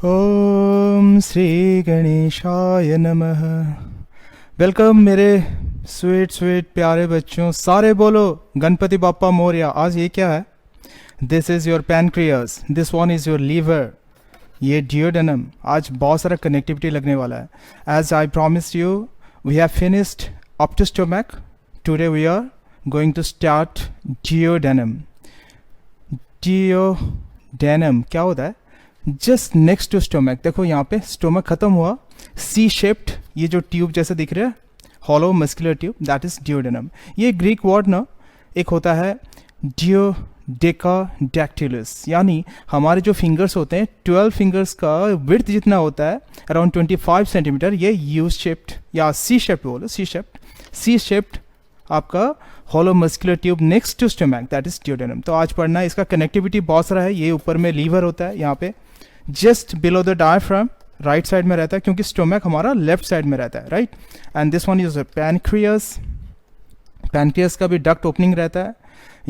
ओम श्री गणेशाय नमः। वेलकम मेरे स्वीट स्वीट प्यारे बच्चों, सारे बोलो गणपति बाप्पा मोरया। आज ये क्या है? This is your pancreas, this one is your liver, ये डियोडेनम। आज बहुत सारा कनेक्टिविटी लगने वाला है। As I promise you, we have finished up to stomach. Today we are going to start duodenum. Duodenum क्या होता है? Just next to stomach. देखो यहाँ पे स्टोमक खत्म हुआ, सी शेप्ड ये जो ट्यूब जैसे दिख रहा है, hollow muscular tube, that is duodenum. ये ग्रीक वर्ड ना, एक होता है डियोडेकाडैक्टिलस, यानी हमारे जो फिंगर्स होते हैं 12 फिंगर्स का विड्थ जितना होता है, अराउंड 25 सेंटीमीटर। ये यू शेप्ड या सी शेप्ड बोलो, सी शेप्ड आपका hollow muscular tube next to stomach, that is duodenum. तो आज पढ़ना है, इसका कनेक्टिविटी बहुत सारा है। ये ऊपर में लीवर होता है, यहाँ पे just below the diaphragm, right side में रहता है, क्योंकि स्टोमक हमारा लेफ्ट साइड में रहता है, right. And this one is pancreas. Pancreas का भी डक्ट ओपनिंग रहता है।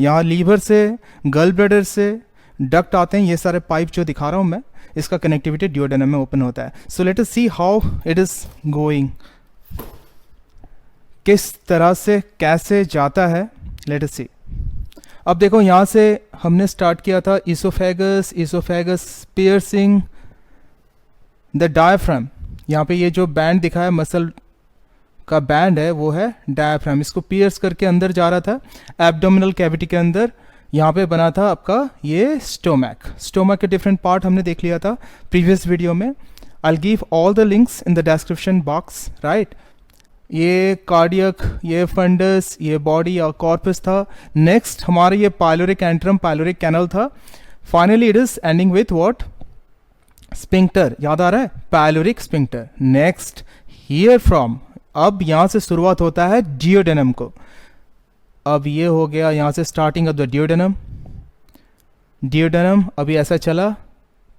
यहाँ लीवर से, गल ब्लैडर से डक्ट आते हैं, ये सारे पाइप जो दिखा रहा हूँ मैं, इसका कनेक्टिविटी डियोडेनम में ओपन होता है। So let us see how it is going, किस तरह से कैसे जाता है। लेट अस सी। अब देखो यहाँ से हमने स्टार्ट किया था इसोफेगस पियर्सिंग द डायफ्राम। यहाँ पे ये जो बैंड दिखा है, मसल का बैंड है, वो है डायफ्राम। इसको पियर्स करके अंदर जा रहा था एब्डोमिनल कैविटी के अंदर। यहाँ पे बना था आपका ये स्टोमक के डिफरेंट पार्ट हमने देख लिया था प्रीवियस वीडियो में। I give all the links in the description box, right. ये कार्डियक, ये फंडस, ये बॉडी या कॉर्पस था। नेक्स्ट हमारा ये पाइलोरिक एंट्रम, पाइलोरिक कैनल था। Finally it is ending with what? Sphincter. याद आ रहा है? Pyloric sphincter. Next here from, अब यहां से शुरुआत होता है डियोडेनम को। अब ये हो गया यहां से स्टार्टिंग ऑफ द डियोडेनम। डियोडेनम अभी ऐसा चला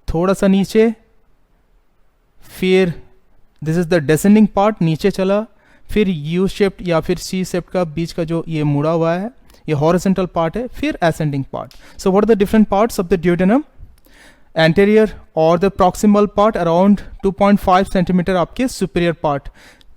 थोड़ा सा नीचे, फिर this is the descending part, नीचे चला, फिर यू शेप्ड या फिर सी शेप्ड का बीच का जो ये मुड़ा हुआ है, ये हॉरिजॉन्टल पार्ट है, फिर ascending part. So what are the different parts of the duodenum? Anterior और the proximal part around 2.5 centimetre आपके सुपीरियर पार्ट।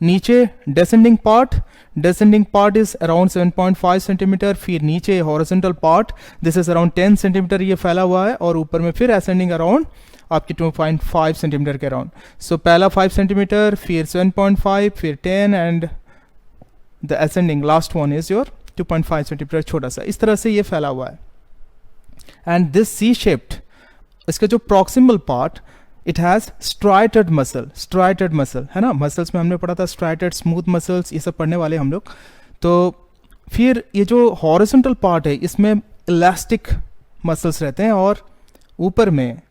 नीचे descending part is around 7.5 centimetre. फिर नीचे horizontal part, this is around 10 centimetre ये फैला हुआ है, और ऊपर में फिर असेंडिंग अराउंड आपकी 2.5 सेंटीमीटर के अराउंड। सो पहला 5 सेंटीमीटर, फिर 7.5, फिर 10, and the ascending last one is your 2.5 centimetre, छोटा सा। इस तरह से ये फैला हुआ है। एंड दिस सी शेप्ड, इसका जो proximal part, it has striated muscle है ना। मसल्स में हमने पढ़ा था स्ट्राइटेड, स्मूथ मसल्स, ये सब पढ़ने वाले हम लोग। तो फिर ये जो हॉरिजॉन्टल पार्ट है, इसमें इलास्टिक मसल्स रहते हैं, और ऊपर में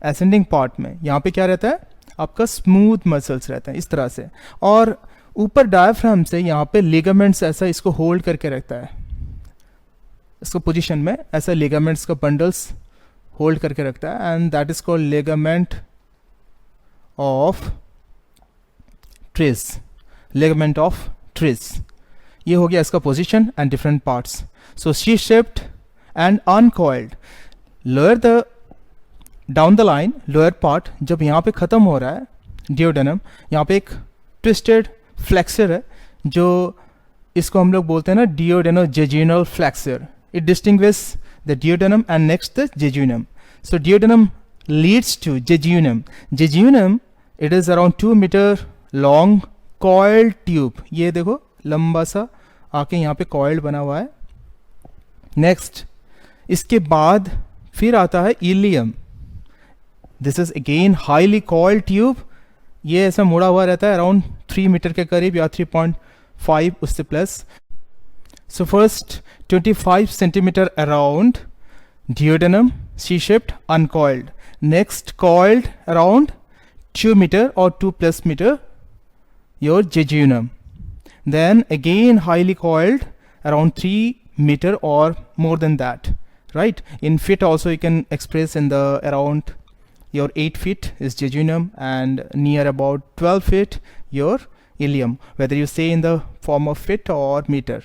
असेंडिंग पार्ट में यहाँ पे क्या रहता है? आपका स्मूथ मसल्स रहते हैं, इस तरह से। और ऊपर डायफ्राम से यहाँ पे लिगामेंट्स ऐसा इसको होल्ड करके रखता है, इसको पोजीशन में ऐसा लिगामेंट्स का बंडल्स होल्ड करके रखता है, and that is called ligament of Treitz. ये हो गया इसका position and different parts. So C shaped and uncoiled. Lower the down the line, lower part जब यहाँ पे खत्म हो रहा है डियोडेनम, यहाँ पे एक ट्विस्टेड फ्लेक्सर है, जो इसको हम लोग बोलते हैं ना duodenojejunal flexure. It distinguish the duodenum and next the jejunum. So duodenum leads to jejunum. Jejunum, it is around 2 metre long coiled tube. ये देखो लंबा सा आके यहाँ पे कॉइल्ड बना हुआ है। नेक्स्ट इसके बाद फिर आता है ileum. This is again highly coiled tube. ये ऐसा मुड़ा हुआ रहता है अराउंड 3 मीटर के करीब, या 3.5 उससे plus. So first 25 centimetre around duodenum, C shaped, uncoiled. Next coiled around 2 metre और 2+ metre your jejunum. Then again highly coiled around 3 meter or more than that, right? In feet also you can express in the around your 8 feet is jejunum, and near about 12 feet your ilium, whether you say in the form of feet or meter.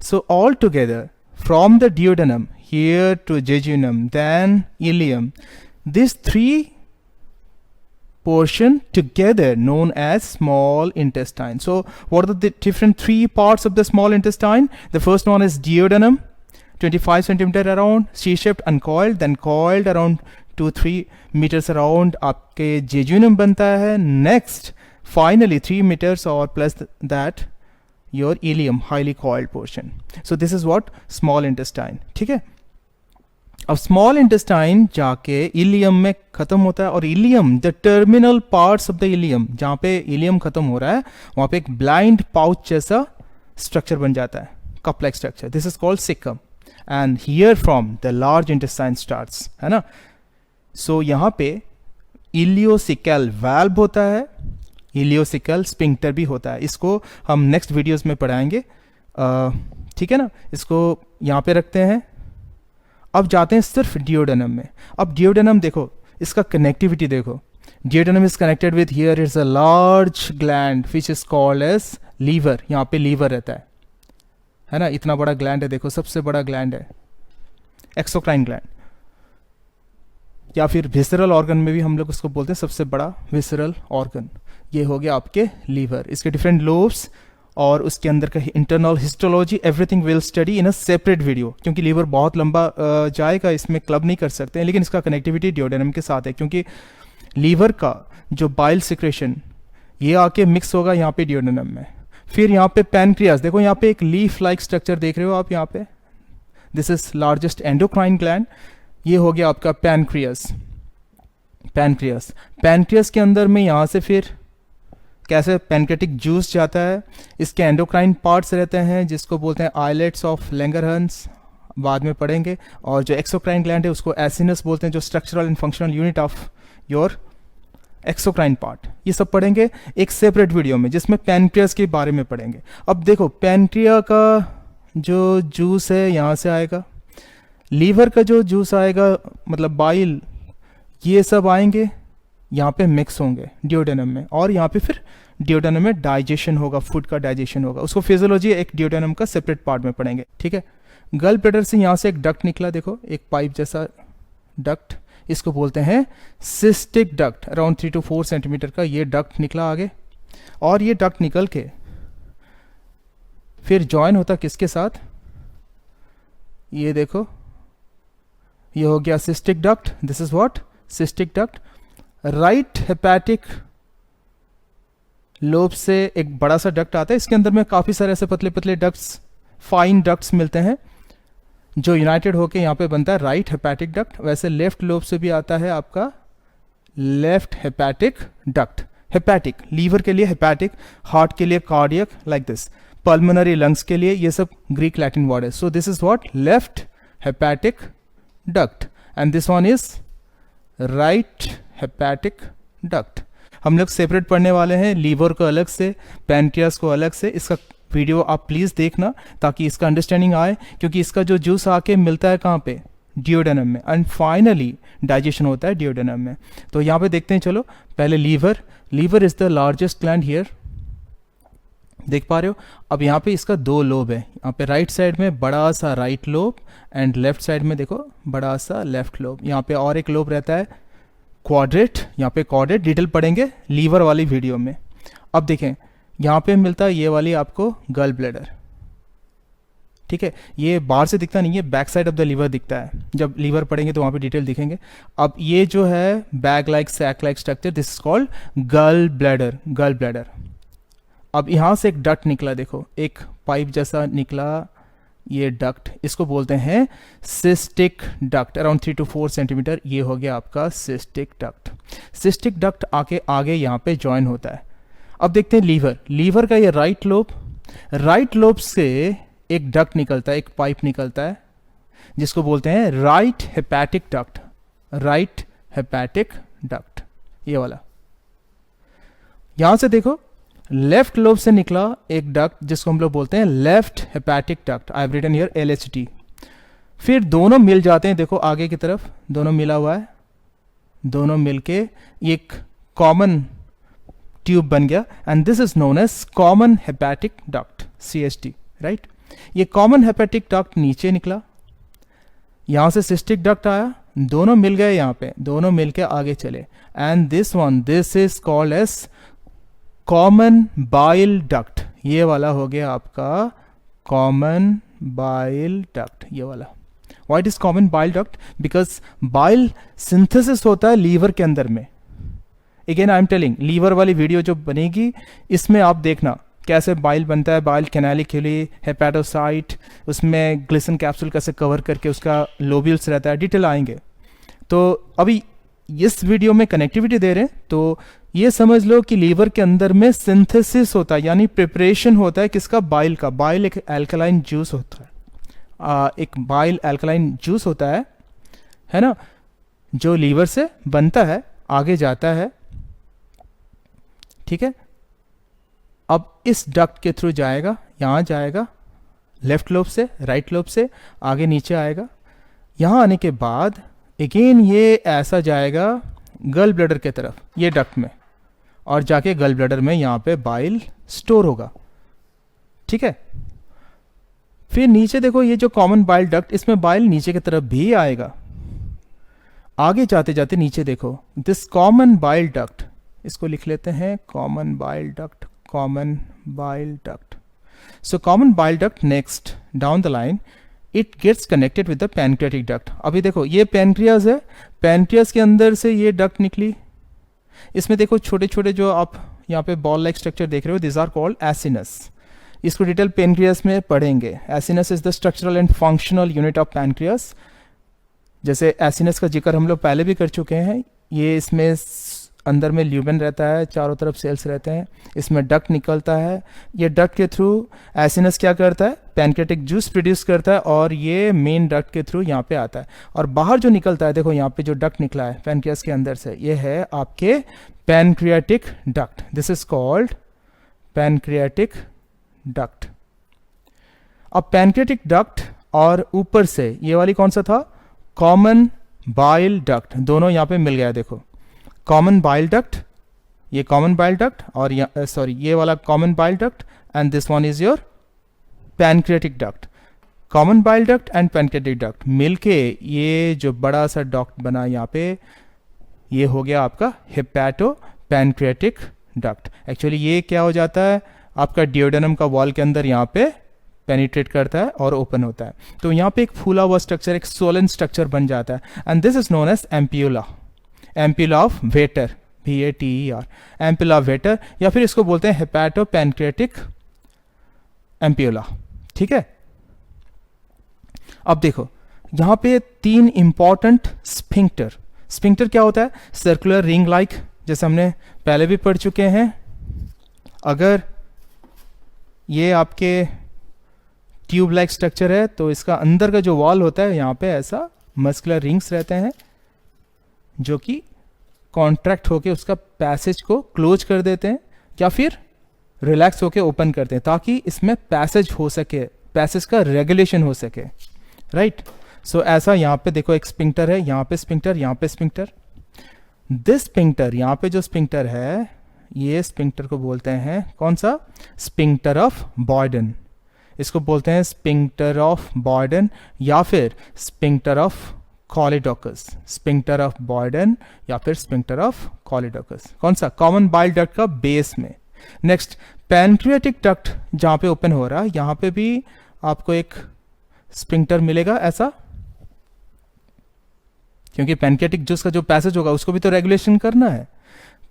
So all together from the duodenum here to jejunum, then ilium, these 3 portion together known as small intestine. So what are the different three parts of the small intestine? The first one is duodenum, 25 centimeter around, C-shaped, uncoiled, then coiled around 2-3 meters around आपके jejunum बनता है. Next, finally 3 meters or plus that your ileum, highly coiled portion. So this is what small intestine. ठीक है. अब small intestine जाके ilium में खत्म होता है, और ileum, the terminal parts of the ileum, जहाँ पे इलियम खत्म हो रहा है वहाँ पे एक ब्लाइंड पाउच जैसा स्ट्रक्चर बन जाता है, cup like structure. This is called caecum, and here from the large intestine starts, है ना. सो यहाँ पे इलियोसिकल वाल्व होता है, इलियोसिकल स्पिंक्टर भी होता है. इसको हम नेक्स्ट वीडियोस में पढ़ाएंगे, ठीक है ना. इसको यहाँ पे रखते हैं. अब जाते हैं सिर्फ डियोडेनम में. अब डियोडेनम देखो, इसका कनेक्टिविटी देखो. Duodenum is connected with, here is a large gland which is called as liver. यहाँ पे लीवर रहता है ना. इतना बड़ा ग्लैंड है, देखो सबसे बड़ा ग्लैंड है, एक्सोक्राइन ग्लैंड, या फिर विसरल ऑर्गन में भी हम लोग उसको बोलते हैं सबसे बड़ा विसरल ऑर्गन. ये हो गया आपके लीवर. इसके डिफरेंट लोब्स और उसके अंदर का internal histology, everything will study in a separate video, क्योंकि लीवर बहुत लंबा जाएगा, इसमें क्लब नहीं कर सकते हैं. लेकिन इसका कनेक्टिविटी डियोडेनम के साथ है, क्योंकि लीवर का जो बाइल सिक्रेशन ये आके मिक्स होगा यहाँ पे डियोडेनम में. फिर यहाँ पे पैनक्रियास, देखो यहाँ पे एक लीफ लाइक स्ट्रक्चर देख रहे हो आप यहाँ पे. This is largest endocrine gland. ये हो गया आपका पैनक्रियास. पैनक्रियास, पैनक्रियास के अंदर में यहाँ से फिर कैसे पैनक्रेटिक जूस जाता है. इसके एंडोक्राइन पार्ट्स रहते हैं जिसको बोलते हैं आइलेट्स ऑफ लैंगरहंस, बाद में पढ़ेंगे. और जो एक्सोक्राइन ग्लैंड है उसको एसिनस बोलते हैं, जो structural and functional unit of your exocrine part. ये सब पढ़ेंगे एक सेपरेट वीडियो में, जिसमें पैनक्रियास के बारे में पढ़ेंगे. अब देखो पैनक्रिया का जो जूस है यहाँ से आएगा, लीवर का जो जूस आएगा मतलब बाइल, ये सब आएंगे यहाँ पे मिक्स होंगे डियोडेनम में, और यहाँ पे फिर डियोडेनम में डाइजेशन होगा, फूड का डाइजेशन होगा. उसको फिजियोलॉजी एक डियोडेनम का सेपरेट पार्ट में पढ़ेंगे, ठीक है. गल ब्लैडर से यहाँ से एक डक्ट निकला, देखो एक पाइप जैसा डक्ट, इसको बोलते हैं cystic duct. Around 3 to 4 centimetre का ये डक्ट निकला आगे, और ये डक्ट निकल के फिर ज्वाइन होता किसके साथ, ये देखो ये हो गया cystic duct. This is what cystic duct. Right hepatic lobe से एक बड़ा सा डक्ट आता है, इसके अंदर में काफ़ी सारे ऐसे पतले पतले डक्ट्स, फाइन डक्ट्स मिलते हैं जो यूनाइटेड होके यहाँ पे बनता है राइट हेपेटिक डक्ट. वैसे लेफ्ट लोब से भी आता है आपका left hepatic duct. Hepatic, liver के लिए हेपेटिक, हार्ट के लिए cardiac, like this. Pulmonary lungs के लिए ये सब ग्रीक लैटिन वर्ड है. So this is what left hepatic duct, and this one is right hepatic duct. हम लोग सेपरेट पढ़ने वाले हैं, लीवर को अलग से, पैनक्रियास को अलग से. इसका वीडियो आप प्लीज़ देखना ताकि इसका अंडरस्टैंडिंग आए, क्योंकि इसका जो जूस आके मिलता है कहाँ पे, डियोडेनम में, एंड फाइनली डाइजेशन होता है डियोडेनम में. तो यहाँ पे देखते हैं, चलो पहले liver. Liver is the largest gland here, देख पा रहे हो. अब यहाँ पे इसका 2 लोब है, यहाँ पे राइट साइड में बड़ा सा right lobe, and left side में देखो बड़ा सा लेफ्ट लोब. यहाँ पे और एक लोब रहता है क्वाड्रेट, यहाँ पे क्वाड्रेट डिटेल पढ़ेंगे लीवर वाली वीडियो में. अब देखें यहाँ पे मिलता है ये वाली आपको गल ब्लैडर, ठीक है. ये बाहर से दिखता नहीं है, back side of the liver दिखता है. जब लीवर पढ़ेंगे तो वहाँ पे डिटेल दिखेंगे. अब ये जो है bag like sac like structure, this is called gall bladder. Gall bladder. अब यहाँ से एक डक्ट निकला, देखो एक पाइप जैसा निकला, ये डक्ट, इसको बोलते हैं cystic duct. Around 3 to 4 centimetre, ये हो गया आपका सिस्टिक डक्ट. सिस्टिक डक्ट आके आगे यहाँ पे ज्वाइन होता है. अब देखते हैं लीवर. लीवर का ये राइट लोब, राइट लोब से एक डक्ट निकलता है, एक पाइप निकलता है, जिसको बोलते हैं right hepatic duct. Right hepatic duct, ये वाला. यहां से देखो लेफ्ट लोब से निकला एक डक्ट, जिसको हम लोग बोलते हैं left hepatic duct. I have written here LHD. फिर दोनों मिल जाते हैं, देखो आगे की तरफ दोनों मिला हुआ है, दोनों मिलके एक कॉमन ट्यूब बन गया, and this is known as common hepatic duct, CHD, right. ये कॉमन हेपेटिक डक्ट नीचे निकला, यहां से सिस्टिक डक्ट आया, दोनों मिल गए यहाँ पे, दोनों मिल के आगे चले, and this is called as common bile duct. ये वाला हो गया आपका कॉमन बाइल डक्ट, ये वाला। What is common bile duct? Because bile synthesis होता है लीवर के अंदर में। Again I am telling, liver वाली वीडियो जो बनेगी इसमें आप देखना कैसे बाइल बनता है, बाइल कैनालिक्यूली, हेपेटोसाइट, उसमें ग्लिसन कैप्सूल कैसे कवर करके उसका लोब्यूल्स रहता है, डिटेल आएंगे। तो अभी इस वीडियो में कनेक्टिविटी दे रहे हैं, तो ये समझ लो कि लीवर के अंदर में सिंथेसिस होता है, यानी प्रिपरेशन होता है किसका? बाइल का। बाइल एक एल्कलाइन जूस होता है, एक बाइल एल्कलाइन जूस होता है ना, जो लीवर से बनता है, आगे जाता है, ठीक है। अब इस डक्ट के थ्रू जाएगा, यहाँ जाएगा, लेफ्ट लोब से, राइट लोब से आगे नीचे आएगा। यहाँ आने के बाद अगेन ये ऐसा जाएगा गल ब्लैडर के तरफ, ये डक्ट में, और जाके गल ब्लैडर में यहाँ पे बाइल स्टोर होगा, ठीक है। फिर नीचे देखो, ये जो कॉमन बाइल डक्ट, इसमें बाइल नीचे की तरफ भी आएगा। आगे जाते जाते नीचे देखो, दिस कॉमन बाइल डक्ट, इसको लिख लेते हैं common bile duct, common bile duct. So common bile duct next down the line it gets connected with the pancreatic duct. अभी देखो ये पैनक्रियाज है, पैनक्रियाज के अंदर से ये डक्ट निकली। इसमें देखो छोटे छोटे जो आप यहाँ पे बॉल लाइक स्ट्रक्चर देख रहे हो, दिस आर कॉल्ड एसिनस। इसको डिटेल पैनक्रियाज में पढ़ेंगे। Acinus is the structural and functional unit of pancreas. जैसे एसिनस का जिक्र हम लोग पहले भी कर चुके हैं। ये इसमें अंदर में ल्यूमेन रहता है, चारों तरफ सेल्स रहते हैं, इसमें डक्ट निकलता है। ये डक्ट के थ्रू एसिनस क्या करता है? पैनक्रियाटिक जूस प्रोड्यूस करता है, और ये मेन डक्ट के थ्रू यहाँ पे आता है। और बाहर जो निकलता है, देखो यहाँ पे जो डक्ट निकला है पैनक्रियास के अंदर से, ये है आपके pancreatic duct. This is called pancreatic duct. अब पैनक्रियाटिक डक्ट और ऊपर से ये वाली कौन सा था? Common bile duct. दोनों यहाँ पे मिल गया, देखो कॉमन बाइल डक्ट, ये कॉमन बाइल डक्ट, और ये वाला common bile duct, and this one is your pancreatic duct. Common bile duct and pancreatic duct मिलके ये जो बड़ा सा डक्ट बना यहाँ पे, ये हो गया आपका हेपेटो पैनक्रियाटिक डक्ट। एक्चुअली ये क्या हो जाता है? आपका डियोडेनम का वॉल के अंदर यहाँ पे पेनिट्रेट करता है और ओपन होता है। तो यहाँ पे एक फूला हुआ स्ट्रक्चर, एक सोलन स्ट्रक्चर बन जाता है, and this is known as ampulla. Ampulla of Vater, VATER, ampulla of Vater, या फिर इसको बोलते हैं हेपेटो पैनक्रियाटिक एम्प्यूला, ठीक है। अब देखो यहाँ पे 3 इंपॉर्टेंट स्फिंक्टर। स्फिंक्टर क्या होता है? सर्कुलर रिंग लाइक, जैसे हमने पहले भी पढ़ चुके हैं। अगर ये आपके ट्यूब लाइक स्ट्रक्चर है, तो इसका अंदर का जो वॉल होता है, यहाँ पे ऐसा मस्कुलर रिंग्स रहते हैं जो कि कॉन्ट्रैक्ट होके उसका पैसेज को क्लोज कर देते हैं, या फिर रिलैक्स होके ओपन करते हैं, ताकि इसमें पैसेज हो सके, पैसेज का रेगुलेशन हो सके, राइट। सो ऐसा यहाँ पे देखो एक स्फिंक्टर है, यहाँ पे स्फिंक्टर, यहाँ पे स्फिंक्टर। दिस स्फिंक्टर, यहाँ पे जो स्फिंक्टर है, ये स्फिंक्टर को बोलते हैं कौन सा? Sphincter of Boyden. इसको बोलते हैं स्फिंक्टर ऑफ बॉयडन, या फिर sphincter of choledochus. Sphincter of Boyden या फिर स्फिंक्टर ऑफ कॉलिडोकस, कौन सा? कॉमन बाइल डक्ट का बेस में। नेक्स्ट पैनक्रियाटिक डक्ट जहां पे ओपन हो रहा है, यहां पे भी आपको एक स्फिंक्टर मिलेगा ऐसा, क्योंकि पैनक्रियाटिक जूस का जो पैसेज होगा उसको भी तो रेगुलेशन करना है।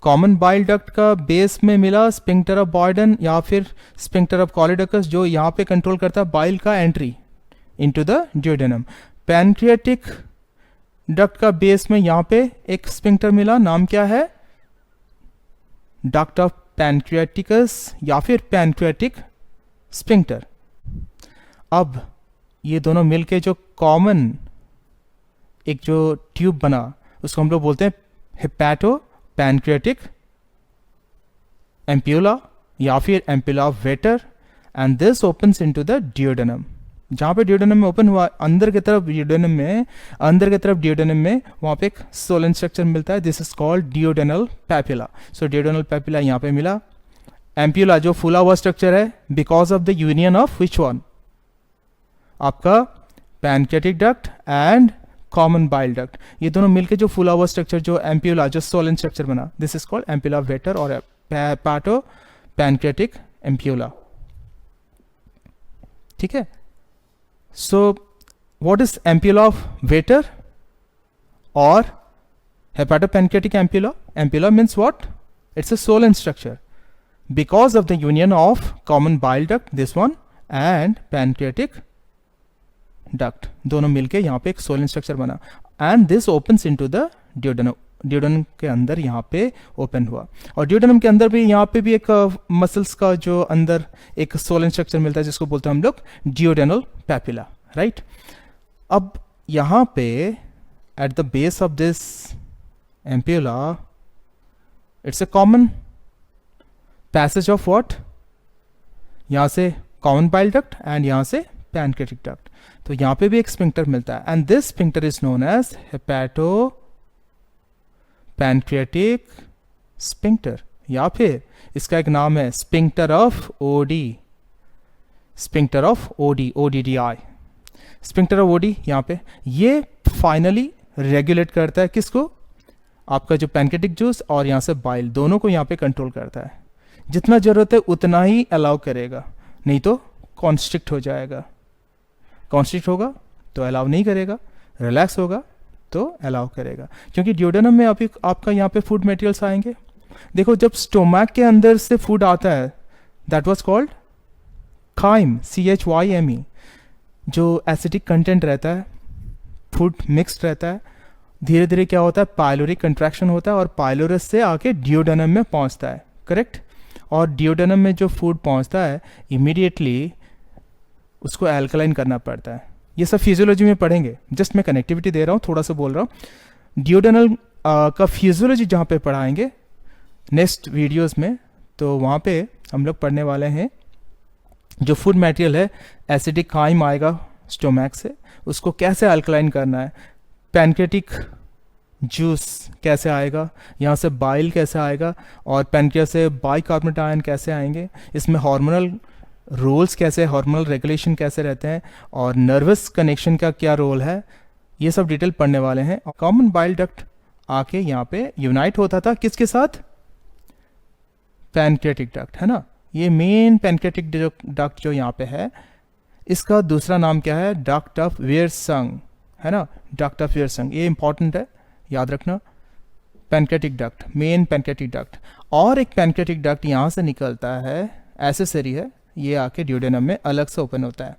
कॉमन बाइल डक्ट का बेस में मिला स्फिंक्टर ऑफ बॉयडन या फिर स्फिंक्टर ऑफ कॉलिडोकस, जो यहाँ पे कंट्रोल करता है बाइल का entry into the duodenum. Pancreatic duct का बेस में यहाँ पे एक स्फिंक्टर मिला, नाम क्या है? डक्ट ऑफ पैनक्रियाटिकस या फिर पैनक्रियाटिक स्फिंक्टर। अब ये दोनों मिलके जो कॉमन एक जो ट्यूब बना, उसको हम लोग बोलते हैं हेपेटो पैनक्रियाटिक एम्प्यूला या फिर ampulla of Vater, and this opens into the duodenum. जहाँ पे डियोडेनम में ओपन हुआ, अंदर की तरफ डियोडेनम में वहाँ पे एक सोलन स्ट्रक्चर मिलता है। This is called duodenal papilla. So duodenal papilla यहाँ पे मिला। एम्प्यूला जो फूला हुआ स्ट्रक्चर है, because of the union of which one? आपका pancreatic duct and common bile duct, ये दोनों मिलके जो फुला हुआ स्ट्रक्चर जो एम्प्यूला जो सोलन स्ट्रक्चर बना, this is called ampulla Vater और हेपाटो पैनक्रियाटिक एम्प्यूला। ठीक है, so what is ampulla of Vater और hepato pancreatic ampulla? Ampulla means what? It's a swollen structure because of the union of common bile duct, this one, and pancreatic duct, दोनों मिलके यहाँ पे एक Solan structure बना, and this opens into the duodenum, duodenum के अंदर यहाँ पे ओपन हुआ। और ड्यूडेनम के अंदर भी यहाँ पे भी एक मसल्स का जो अंदर एक सोलन स्ट्रक्चर मिलता है जिसको बोलते हैं हम लोग ड्यूडेनल पैपिला, राइट। अब यहाँ पे eight the base of this ampulla it's a common passage of what, यहाँ से कॉमन बाइल डक्ट एंड यहाँ से पैनक्रियाटिक डक्ट, तो यहाँ पे भी एक स्फिंक्टर मिलता है, and this sphincter is known as hepato pancreatic sphincter, या फिर इसका एक नाम है sphincter of Oddi, sphincter of Oddi, ODDI, sphincter of Oddi. यहाँ पे ये फाइनली रेगुलेट करता है किसको? आपका जो पैनक्रियाटिक जूस और यहाँ से बाइल दोनों को यहाँ पे कंट्रोल करता है। जितना जरूरत है उतना ही अलाउ करेगा, नहीं तो कॉन्स्ट्रिक्ट हो जाएगा, कॉन्स्ट्रिक्ट होगा तो अलाउ नहीं करेगा, रिलैक्स होगा तो अलाउ करेगा, क्योंकि ड्यूडेनम में अभी आपका यहाँ पे फूड मटेरियल्स आएंगे। देखो जब स्टोमैक के अंदर से फूड आता है that was called chyme, CHYME, जो एसिडिक कंटेंट रहता है, फूड मिक्स्ड रहता है, धीरे धीरे क्या होता है पाइलोरिक कंट्रैक्शन होता है और पाइलोरस से आके ड्यूडेनम में पहुंचता है, करेक्ट। और ड्यूडेनम में जो फूड पहुंचता है इमीडिएटली उसको एल्कलाइन करना पड़ता है। ये सब फिजियोलॉजी में पढ़ेंगे, जस्ट मैं कनेक्टिविटी दे रहा हूँ, थोड़ा सा बोल रहा हूँ। ड्यूडेनल का फिजियोलॉजी जहाँ पे पढ़ाएंगे नेक्स्ट वीडियोस में, तो वहाँ पे हम लोग पढ़ने वाले हैं जो फूड मटेरियल है एसिडिक काइम आएगा स्टोमैक से, उसको कैसे अल्कलाइन करना है, पैनक्रियाटिक जूस कैसे आएगा, यहाँ से बाइल कैसे आएगा, और पैनक्रियास से बाइकार्बोनेट आयन कैसे आएंगे, इसमें हार्मोनल रोल्स कैसे, हार्मोनल रेगुलेशन कैसे रहते हैं, और नर्वस कनेक्शन का क्या रोल है, ये सब डिटेल पढ़ने वाले हैं। कॉमन बाइल डक्ट आके यहाँ पे यूनाइट होता था किसके साथ? पैनक्रियाटिक डक्ट, है ना। ये मेन पैनक्रियाटिक डक्ट जो यहाँ पे है, इसका दूसरा नाम क्या है? डक्ट ऑफ वियरसंग, है ना, डक्ट ऑफ वियरसंग, ये इंपॉर्टेंट है, याद रखना। Pancreatic duct, main pancreatic duct, और एक पैनक्रियाटिक डक्ट यहाँ से निकलता है, एसेसरी है, ये आके ड्यूडेनम में अलग से ओपन होता है,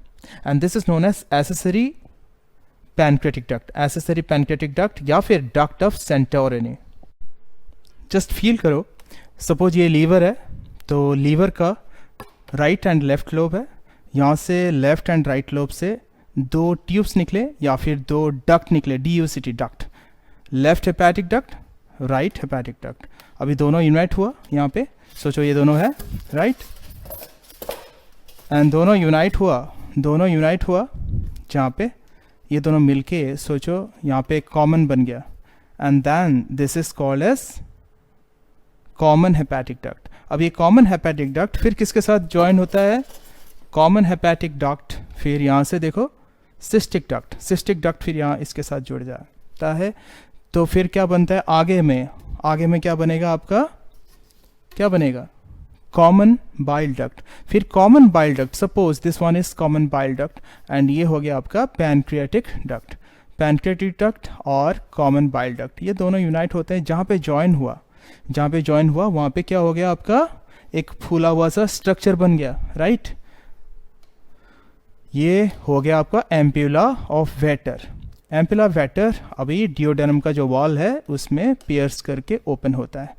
and this is known as accessory pancreatic duct, accessory pancreatic duct, या फिर duct of Santorini. Just feel करो, सपोज ये लीवर है, तो लीवर का राइट एंड लेफ्ट लोब है, यहाँ से लेफ्ट एंड राइट लोब से दो ट्यूब्स निकले या फिर दो डक्ट निकले, DUCT duct, left hepatic duct, right hepatic duct. अभी दोनों यूनाइट हुआ यहाँ पे, सोचो ये दोनों है, राइट, एंड दोनों यूनाइट हुआ जहाँ पे ये दोनों मिलके सोचो यहाँ पे कॉमन बन गया, and then this is called as common hepatic duct. अब ये कॉमन हेपैटिक डक्ट फिर किसके साथ ज्वाइन होता है? कॉमन हेपैटिक डक्ट फिर यहाँ से देखो सिस्टिक डक्ट, सिस्टिक डक्ट फिर यहाँ इसके साथ जुड़ जाता है, तो फिर क्या बनता है आगे में क्या बनेगा आपका? क्या बनेगा? Common bile duct. फिर common bile duct, suppose this one is common bile duct, and ये हो गया आपका पैनक्रियाटिक डक्ट। पैनक्रियाटिक डक्ट और कॉमन बाइल डक्ट ये दोनों यूनाइट होते हैं, जहाँ पे ज्वाइन हुआ वहाँ पे क्या हो गया आपका? एक फूला हुआ सा स्ट्रक्चर बन गया, राइट। ये हो गया आपका ampulla of waiter. Ampulla waiter अभी ड्यूडेनम का जो वॉल है उसमें पियर्स करके ओपन होता है,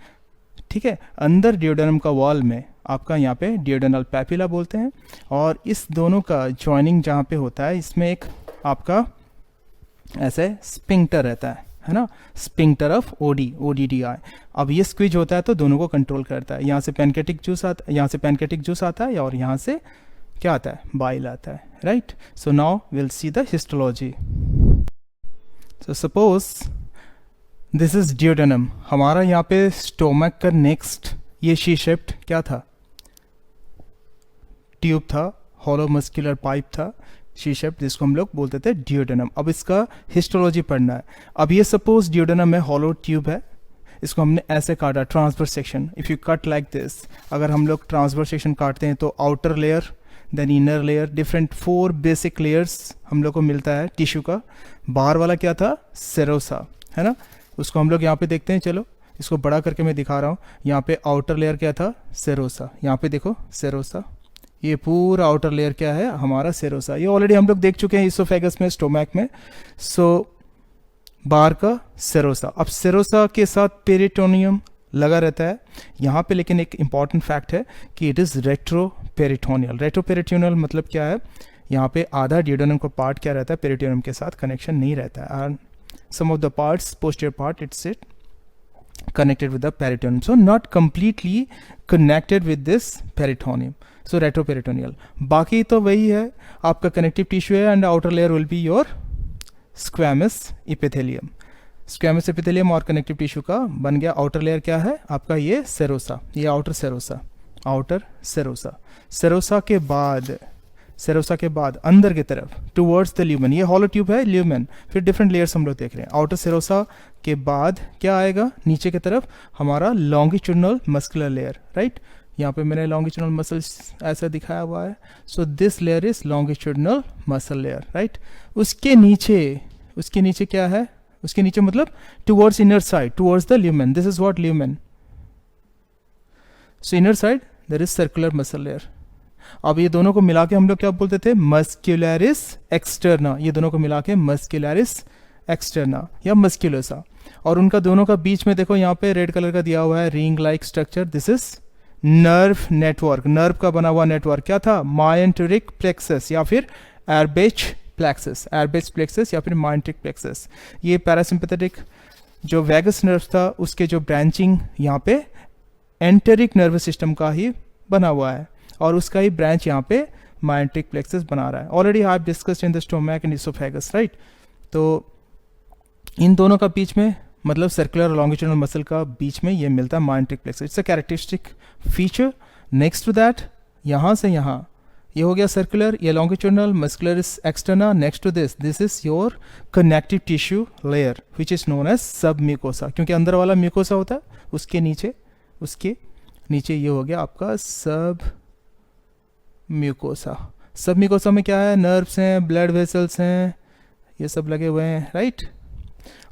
ठीक है। अंदर ड्यूडेनम का वॉल में आपका यहाँ पे ड्यूडेनल पैपिला बोलते हैं, और इस दोनों का ज्वाइनिंग जहाँ पे होता है इसमें एक आपका ऐसे स्पिंक्टर रहता है ना, स्पिंक्टर ऑफ ODDI। अब ये स्क्वीज होता है तो दोनों को कंट्रोल करता है, यहाँ से पैनक्रियाटिक जूस आता है और यहाँ से क्या आता है? बाइल आता है, right. So now will see the histology. So suppose this is duodenum, हमारा यहाँ पे स्टोमक का नेक्स्ट ये शी शेप्ड क्या था? ट्यूब था, हॉलो मस्कुलर पाइप था, शी शेप, जिसको हम लोग बोलते थे डियोडेनम। अब इसका हिस्टोलॉजी पढ़ना है। अब ये सपोज डियोडेनम में हॉलो ट्यूब है, इसको हमने ऐसे काटा transverse section. If you cut like this, अगर हम लोग ट्रांसवर्स सेक्शन काटते हैं तो outer layer, then inner layer, different 4 basic layers हम लोग को मिलता है टिश्यू का। बाहर वाला क्या था, सेरोसा, है ना, उसको हम लोग यहाँ पे देखते हैं। चलो इसको बड़ा करके मैं दिखा रहा हूँ। यहाँ पे आउटर लेयर क्या था, सेरोसा, यहाँ पे देखो सेरोसा, ये पूरा आउटर लेयर क्या है हमारा, सेरोसा। ये ऑलरेडी हम लोग देख चुके हैं इसोफेगस में, स्टोमैक में। सो बाहर का सेरोसा। अब सेरोसा के साथ पेरिटोनियम लगा रहता है यहाँ पे, लेकिन एक इंपॉर्टेंट फैक्ट है कि इट इज़ रेट्रोपेरिटोनियल। रेट्रोपेरिटोनियल मतलब क्या है, यहाँ पे आधा डियोडेनम का पार्ट क्या रहता है, पेरिटोनियम के साथ कनेक्शन नहीं रहता है। And some of the parts, posterior part, it's it connected with the peritoneum, so not completely connected with this peritoneum, so retroperitoneal। बाकी तो वही है आपका कनेक्टिव टिश्यू है, and outer layer will be your squamous epithelium. Squamous epithelium और connective tissue का बन गया। आउटर लेयर क्या है आपका, ये सेरोसा, ये outer serosa, outer serosa. Serosa के बाद अंदर की तरफ टुवर्ड्स द ल्यूमेन, ये हॉलो ट्यूब है ल्यूमेन। फिर डिफरेंट लेयर्स हम लोग देख रहे हैं। आउटर सेरोसा के बाद क्या आएगा, नीचे की तरफ हमारा लॉन्गिट्यूडनल मस्कुलर लेयर, राइट। यहाँ पे मैंने लॉन्गिट्यूडनल मसल्स ऐसा दिखाया हुआ है। So this layer is longitudinal muscle layer, right. उसके नीचे क्या है, उसके नीचे मतलब towards inner side, towards the lumen, this is what lumen. So inner side there is circular muscle layer. अब ये दोनों को मिला के हम लोग क्या बोलते थे, मस्क्यूलरिस एक्सटर्ना। ये दोनों को मिला के मस्क्यूलरिस एक्सटर्ना या मस्क्यूलोसा। और उनका दोनों का बीच में देखो यहाँ पे रेड कलर का दिया हुआ है ring like structure, this is nerve network. Nerve का बना हुआ नेटवर्क क्या था, मायंटरिक प्लेक्सस या फिर एर्बेच प्लेक्सस या फिर मायंटरिक प्लेक्सस। ये पैरासिम्पैथेटिक जो वैगस नर्व था उसके जो ब्रांचिंग यहाँ पे एंटेरिक नर्वस सिस्टम का ही बना हुआ है, और उसका ही ब्रांच यहाँ पे मायंट्रिक प्लेक्सस बना रहा है। Already I have discussed in the stomach and oesophagus, right. तो इन दोनों का बीच में मतलब सर्कुलर और लॉन्गिट्यूडनल मसल का बीच में ये मिलता है myenteric plexus. It's a characteristic feature. Next to that, यहाँ से यहाँ ये हो गया सर्कुलर, ये longitudinal, muscularis externa. Next to this is your connective tissue layer which is known as submucosa, क्योंकि अंदर वाला म्यूकोसा होता है, उसके नीचे ये हो गया आपका सब म्यूकोसा। सब म्यूकोसा में क्या है, नर्व्स हैं, ब्लड वेसल्स हैं, ये सब लगे हुए हैं, राइट।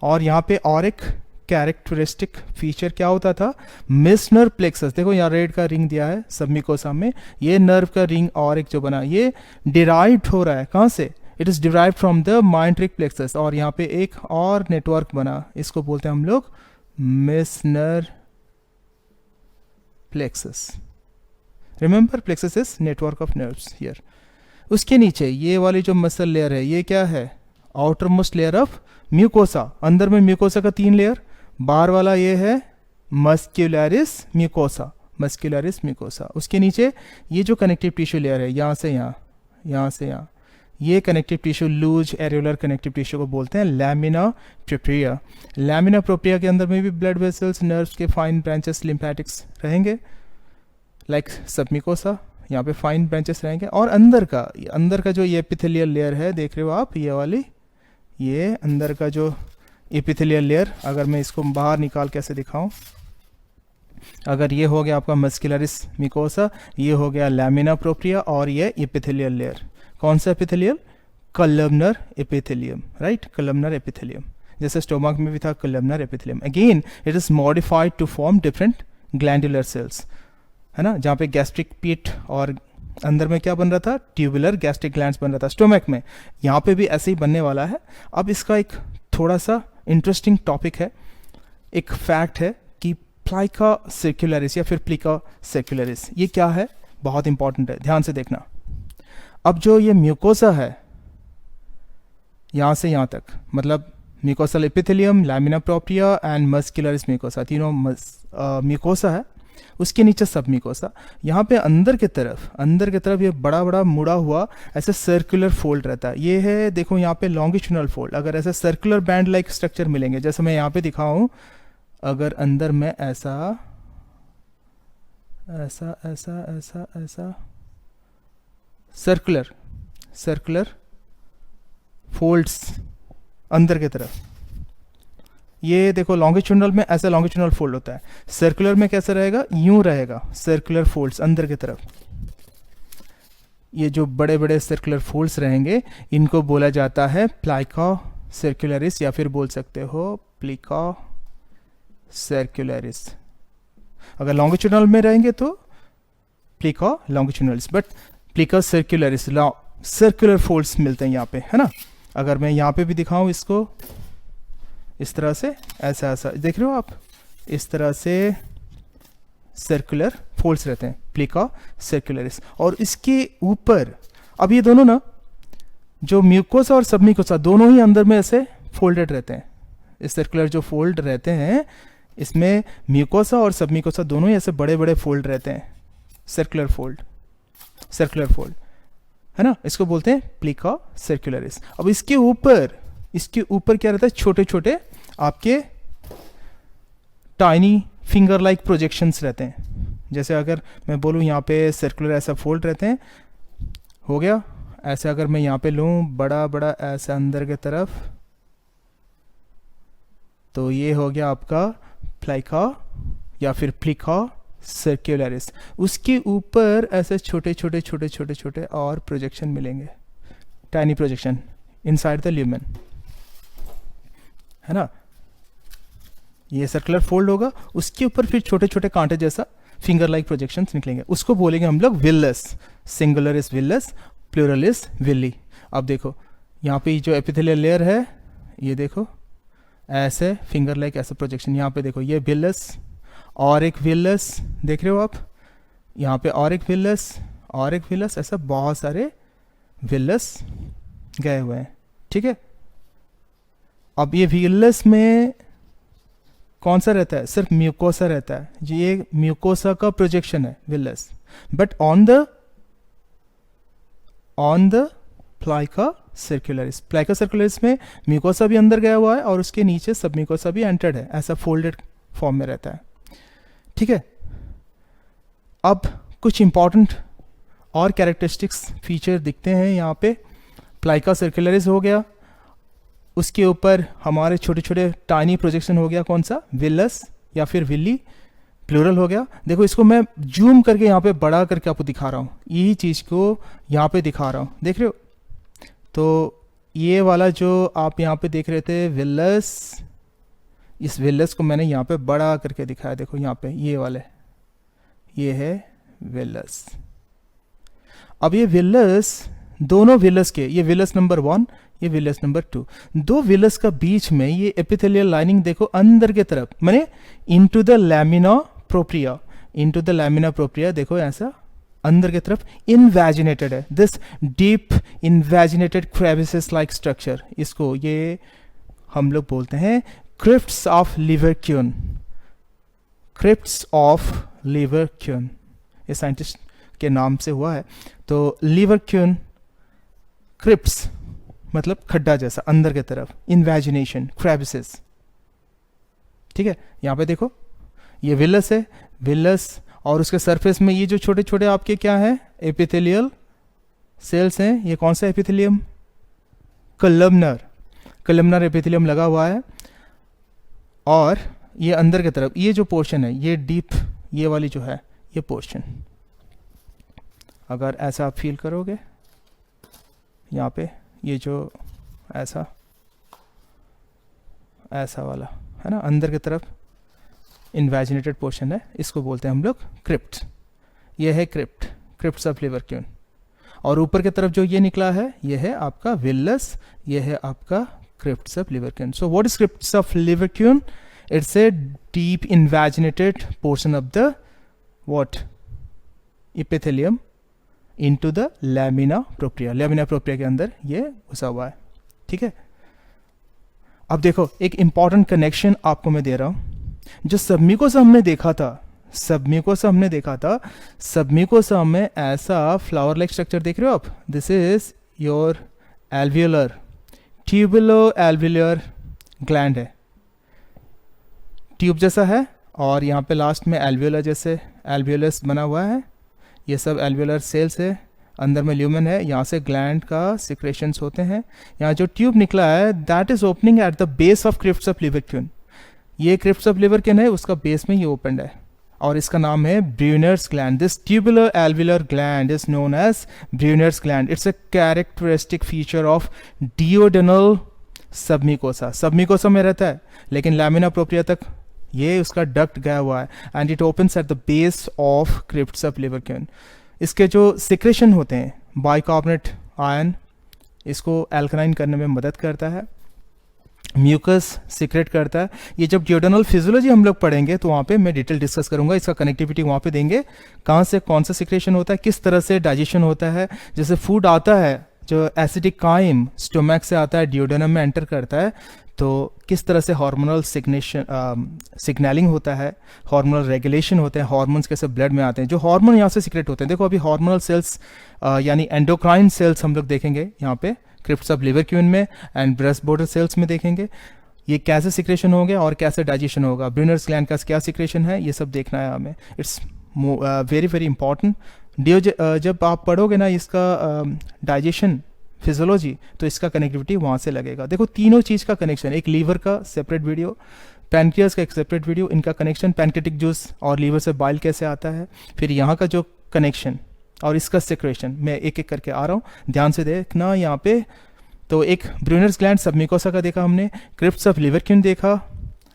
और यहाँ पे और एक कैरेक्टरिस्टिक फीचर क्या होता था, मेसनर प्लेक्सस। देखो यहाँ रेड का रिंग दिया है सब म्यूकोसा में, ये नर्व का रिंग और एक जो बना ये डिराइव्ड हो रहा है कहाँ से, it is derived from the myenteric plexus. और यहाँ पे एक और नेटवर्क बना, इसको बोलते हैं हम लोग Meissner plexus. Remember plexus is network of nerves here. उसके नीचे ये वाली जो मसल लेयर है ये क्या है, outer most layer of mucosa. अंदर में म्यूकोसा का 3 लेयर, बाहर वाला ये है मस्क्यूलरिस म्यूकोसा। उसके नीचे ये जो कनेक्टिव टिश्यू लेयर है, यहाँ से यहाँ, ये connective tissue loose areolar connective tissue को बोलते हैं लैमिना प्रोप्रिया। लैमिना प्रोप्रिया के अंदर में भी ब्लड वेसल्स, नर्व्स के फाइन ब्रांचेस, लिम्फेटिक्स रहेंगे लाइक सबम्यूकोसा, यहाँ पे फाइन ब्रांचेस रहेंगे। और अंदर का जो ये एपिथेलियल लेयर है, देख रहे हो आप ये वाली, ये अंदर का जो एपिथेलियल लेयर, अगर मैं इसको बाहर निकाल कैसे दिखाऊं, अगर ये हो गया आपका मस्कुलरिस म्यूकोसा, ये हो गया लैमिना प्रोप्रिया, और ये एपिथेलियल लेयर, कौन सा epithelial, columnar epithelium, right, columnar epithelium. जैसे स्टोमक में भी था columnar epithelium. Again it is modified to form different glandular cells, है ना, जहाँ पे गैस्ट्रिक पिट और अंदर में क्या बन रहा था, ट्यूबुलर गैस्ट्रिक ग्लैंड्स बन रहा था स्टोमक में। यहाँ पे भी ऐसे ही बनने वाला है। अब इसका एक थोड़ा सा इंटरेस्टिंग टॉपिक है, एक फैक्ट है कि प्लाइका सर्कुलरिस या फिर प्लिका सर्कुलरिस, ये क्या है, बहुत इंपॉर्टेंट है, ध्यान से देखना। अब जो ये म्यूकोसा है यहाँ से यहाँ तक, मतलब mucosal epithelium, lamina propria and muscularis mucosa, तीनों म्यूकोसा है। उसके नीचे सब म्यूकोसा। यहाँ पे अंदर की तरफ ये बड़ा बड़ा मुड़ा हुआ ऐसे सर्कुलर फोल्ड रहता है। ये है देखो यहाँ पे लॉन्गिट्यूडनल फोल्ड। अगर ऐसे सर्कुलर बैंड लाइक स्ट्रक्चर मिलेंगे, जैसे मैं यहाँ पे दिखाऊं, अगर अंदर में ऐसा सर्कुलर फोल्ड्स अंदर की तरफ। ये देखो लॉन्गिट्यूडनल में ऐसा लॉन्गिट्यूडनल फोल्ड होता है, सर्कुलर में कैसा रहेगा, यूं रहेगा, सर्कुलर फोल्ड्स अंदर की तरफ। ये जो बड़े बड़े सर्कुलर फोल्ड्स रहेंगे इनको बोला जाता है प्लाइका सर्कुलरिस, या फिर बोल सकते हो प्लिका सर्कुलरिस। अगर लॉन्गिट्यूडनल में रहेंगे तो प्लिका लॉन्गिट्यूडनलिस, बट प्लिका सर्कुलरिस सर्कुलर फोल्ड्स मिलते हैं यहाँ पे, है ना। अगर मैं यहाँ पे भी दिखाऊं इसको इस तरह से, ऐसा ऐसा देख रहे हो आप, इस तरह से सर्कुलर फोल्ड्स रहते हैं, प्लिका सर्कुलरिस। और इसके ऊपर अब ये दोनों ना, जो म्यूकोसा और सबम्यूकोसा दोनों ही अंदर में ऐसे फोल्डेड रहते हैं। इस सर्कुलर जो फोल्ड रहते हैं इसमें म्यूकोसा और सबम्यूकोसा दोनों ही ऐसे बड़े बड़े फोल्ड रहते हैं, सर्कुलर फोल्ड, सर्कुलर फोल्ड, है ना। इसको बोलते हैं प्लिका सर्कुलरिस। अब इसके ऊपर क्या रहता है, छोटे छोटे आपके टाइनी फिंगर लाइक प्रोजेक्शंस रहते हैं। जैसे अगर मैं बोलूँ यहाँ पे सर्कुलर ऐसा फोल्ड रहते हैं, हो गया ऐसे। अगर मैं यहाँ पे लूँ बड़ा बड़ा ऐसा अंदर की तरफ, तो ये हो गया आपका प्लाइका या फिर प्लिका सर्कुलरिस। उसके ऊपर ऐसे छोटे छोटे छोटे छोटे छोटे और प्रोजेक्शन मिलेंगे, tiny projection inside the lumen, है ना। ये सर्कुलर फोल्ड होगा, उसके ऊपर फिर छोटे छोटे कांटे जैसा फिंगर लाइक प्रोजेक्शंस निकलेंगे, उसको बोलेंगे हम लोग villus. Singular is villus, plural is villi. अब देखो यहाँ पे जो एपिथेलियल लेयर है, ये देखो ऐसे फिंगर लाइक ऐसा प्रोजेक्शन, यहाँ पे देखो ये विलस और एक विलस, देख रहे हो आप, यहाँ पे और एक विलस और एक विलस, ऐसा बहुत सारे विलस गए हुए हैं, ठीक है। अब ये विलस में कौन सा रहता है, सिर्फ म्यूकोसा रहता है, ये म्यूकोसा का प्रोजेक्शन है विलस। बट ऑन द प्लाइका सर्कुलरिस, प्लाइका सर्कुलरिस में म्यूकोसा भी अंदर गया हुआ है और उसके नीचे सब म्यूकोसा भी एंटर्ड है, ऐसा फोल्डेड फॉर्म में रहता है, ठीक है। अब कुछ इंपॉर्टेंट और कैरेक्टरिस्टिक्स फीचर दिखते हैं यहाँ पे। प्लाइका सर्कुलरिस हो गया, उसके ऊपर हमारे छोटे छोटे टाइनी प्रोजेक्शन हो गया, कौन सा, विलस या फिर विली, प्लूरल हो गया। देखो इसको मैं जूम करके यहाँ पे बड़ा करके आपको दिखा रहा हूँ, यही चीज़ को यहाँ पे दिखा रहा हूँ, देख रहे हो। तो ये वाला जो आप यहाँ पे देख रहे थे विलस, इस विलस को मैंने यहाँ पे बड़ा करके दिखाया, देखो यहाँ पे ये वाले, ये है विलस। अब ये विलस, दोनों विलस के, ये विलस नंबर 1, ये विलस नंबर 2, दो विलस का बीच में ये एपिथेलियल लाइनिंग देखो अंदर के तरफ, माने into the lamina propria, into the lamina propria, देखो ऐसा अंदर की तरफ इनवैजिनेटेड है, this deep invaginated crevices like structure, इसको ये हम लोग बोलते हैं crypts of Lieberkuhn, crypts of Lieberkuhn, ये साइंटिस्ट के नाम से हुआ है। तो लिवरक्यून क्रिप्ट्स मतलब खड्डा जैसा अंदर की तरफ, इन्वेजिनेशन, क्रेविसेस, ठीक है। यहाँ पे देखो ये विलस है, विलस, और उसके सरफेस में ये जो छोटे छोटे आपके क्या है, एपिथेलियल सेल्स हैं। ये कौन सा एपिथेलियम, कलमनर, कलमनर एपिथेलियम लगा हुआ है। और ये अंदर की तरफ ये जो पोर्शन है, ये डीप, ये वाली जो है ये पोर्शन, अगर ऐसा आप फील करोगे यहाँ पे, ये जो ऐसा ऐसा वाला है ना अंदर की तरफ इन्वेजिनेटेड पोर्शन है, इसको बोलते हैं हम लोग क्रिप्ट। ये है क्रिप्ट, क्रिप्ट्स ऑफ लिवरक्यून। और ऊपर की तरफ जो ये निकला है ये है आपका विलस, ये है आपका crypts of Lieberkuhn. So what is crypts of Lieberkuhn? It's a deep invaginated portion of the what, epithelium into the lamina propria, lamina propria के अंदर ये घुसा हुआ है, ठीक है। अब देखो एक इंपॉर्टेंट कनेक्शन आपको मैं दे रहा हूं, जो सबम्यूकोसा हमने देखा था, सबम्यूकोसा हमने देखा था, सबम्यूकोसा में ऐसा फ्लावर लाइक स्ट्रक्चर देख रहे हो आप, this is your alveolar, tubulo alveolar gland है, ट्यूब जैसा है, और यहाँ पे लास्ट में एल्वियोलर जैसे एल्वियोलस बना हुआ है, ये सब एल्वियोलर सेल्स है अंदर में ल्यूमेन है, यहाँ से ग्लैंड का सिक्रेशंस होते हैं। यहाँ जो ट्यूब निकला है that is opening at the base of crypts of Lieberkuhn. ये क्रिप्ट्स ऑफ लिवरक्यून है, उसका बेस में ये ओपनड है और इसका नाम है Brunner's gland. This tubular alveolar gland is known as Brunner's gland. It's a characteristic feature of duodenal submucosa. Submucosa में रहता है लेकिन लैमिना प्रोप्रिया तक ये उसका डक्ट गया हुआ है and it opens at the base of crypts of Lieberkuhn. इसके जो सिक्रेशन होते हैं बाइकार्बोनेट आयन इसको एल्कलाइन करने में मदद करता है, म्यूकस सीक्रेट करता है। ये जब ड्यूडेनल फिजियोलॉजी हम लोग पढ़ेंगे तो वहाँ पे मैं डिटेल डिस्कस करूंगा, इसका कनेक्टिविटी वहाँ पे देंगे, कहाँ से कौन सा सिक्रेशन होता है, किस तरह से डाइजेशन होता है। जैसे फूड आता है जो एसिडिक काइम स्टोमैक से आता है ड्यूडेनम में एंटर करता है तो किस तरह से हार्मोनल सिग्नलिंग होता है, हार्मोनल रेगुलेशन होते हैं, हार्मोन्स कैसे ब्लड में आते हैं, जो हार्मोन यहाँ से सीक्रेट होते हैं। देखो अभी हार्मोनल सेल्स यानी एंडोक्राइन सेल्स हम लोग देखेंगे यहाँ पे क्रिप्ट्स ऑफ लिवरक्यून में एंड ब्रेस्ट बॉर्डर सेल्स में देखेंगे ये कैसे सिक्रेशन होंगे और कैसे डाइजेशन होगा, ब्रूनर्स ग्लैंड का क्या सिक्रेशन है, ये सब देखना है हमें। It's very very important. जब आप पढ़ोगे ना इसका डाइजेशन फिजियोलॉजी तो इसका कनेक्टिविटी वहाँ से लगेगा। देखो तीनों चीज़ का कनेक्शन, एक लीवर का सेपरेट वीडियो, पैनक्रियास का एक सेपरेट वीडियो, इनका कनेक्शन, पैनक्रियाटिक जूस और लीवर से बाइल कैसे आता है, फिर यहाँ का जो कनेक्शन और इसका सिक्रेशन, मैं एक एक करके आ रहा हूँ, ध्यान से देखना यहाँ पे। तो एक ब्रूनर्स ग्लैंड सबमिकोसा का देखा हमने, क्रिप्ट्स ऑफ लिवरक्यून देखा।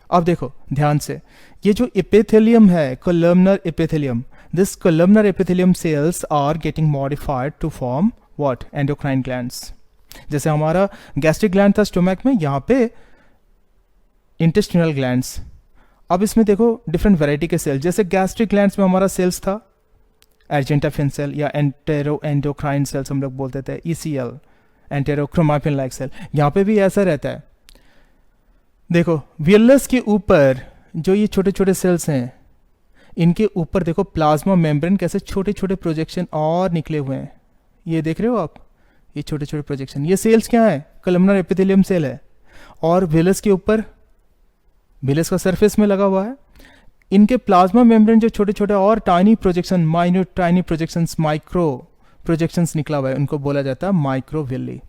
अब देखो ध्यान से, ये जो एपिथेलियम है columnar epithelium, this columnar epithelium cells are getting modified to form what, endocrine glands. जैसे हमारा गैस्ट्रिक ग्लैंड था स्टोमैक में, यहाँ पे इंटेस्टिनल ग्लैंड्स। अब इसमें देखो डिफरेंट वैरायटी के सेल, जैसे गैस्ट्रिक ग्लैंड्स में हमारा सेल्स था एर्जेंटाफिन सेल या एंटेरो एंडोक्राइन सेल्स हम लोग बोलते थे, ECL एंटेरोक्रोमाफिन लाइक सेल, यहाँ पे भी ऐसा रहता है। देखो वियलस के ऊपर जो ये छोटे छोटे सेल्स हैं इनके ऊपर देखो प्लाज्मा मेम्ब्रेन कैसे छोटे छोटे प्रोजेक्शन और निकले हुए हैं, ये देख रहे हो आप, ये छोटे छोटे प्रोजेक्शन, ये सेल्स क्या है, कोलमनर एपिथेलियम सेल है। और वियलस के ऊपर, वियलस का सरफेस में लगा हुआ है, इनके प्लाज्मा मेम्ब्रेन जो छोटे छोटे और tiny projection, minute tiny projections, micro projections निकला हुआ है, उनको बोला जाता है माइक्रोविल्ली।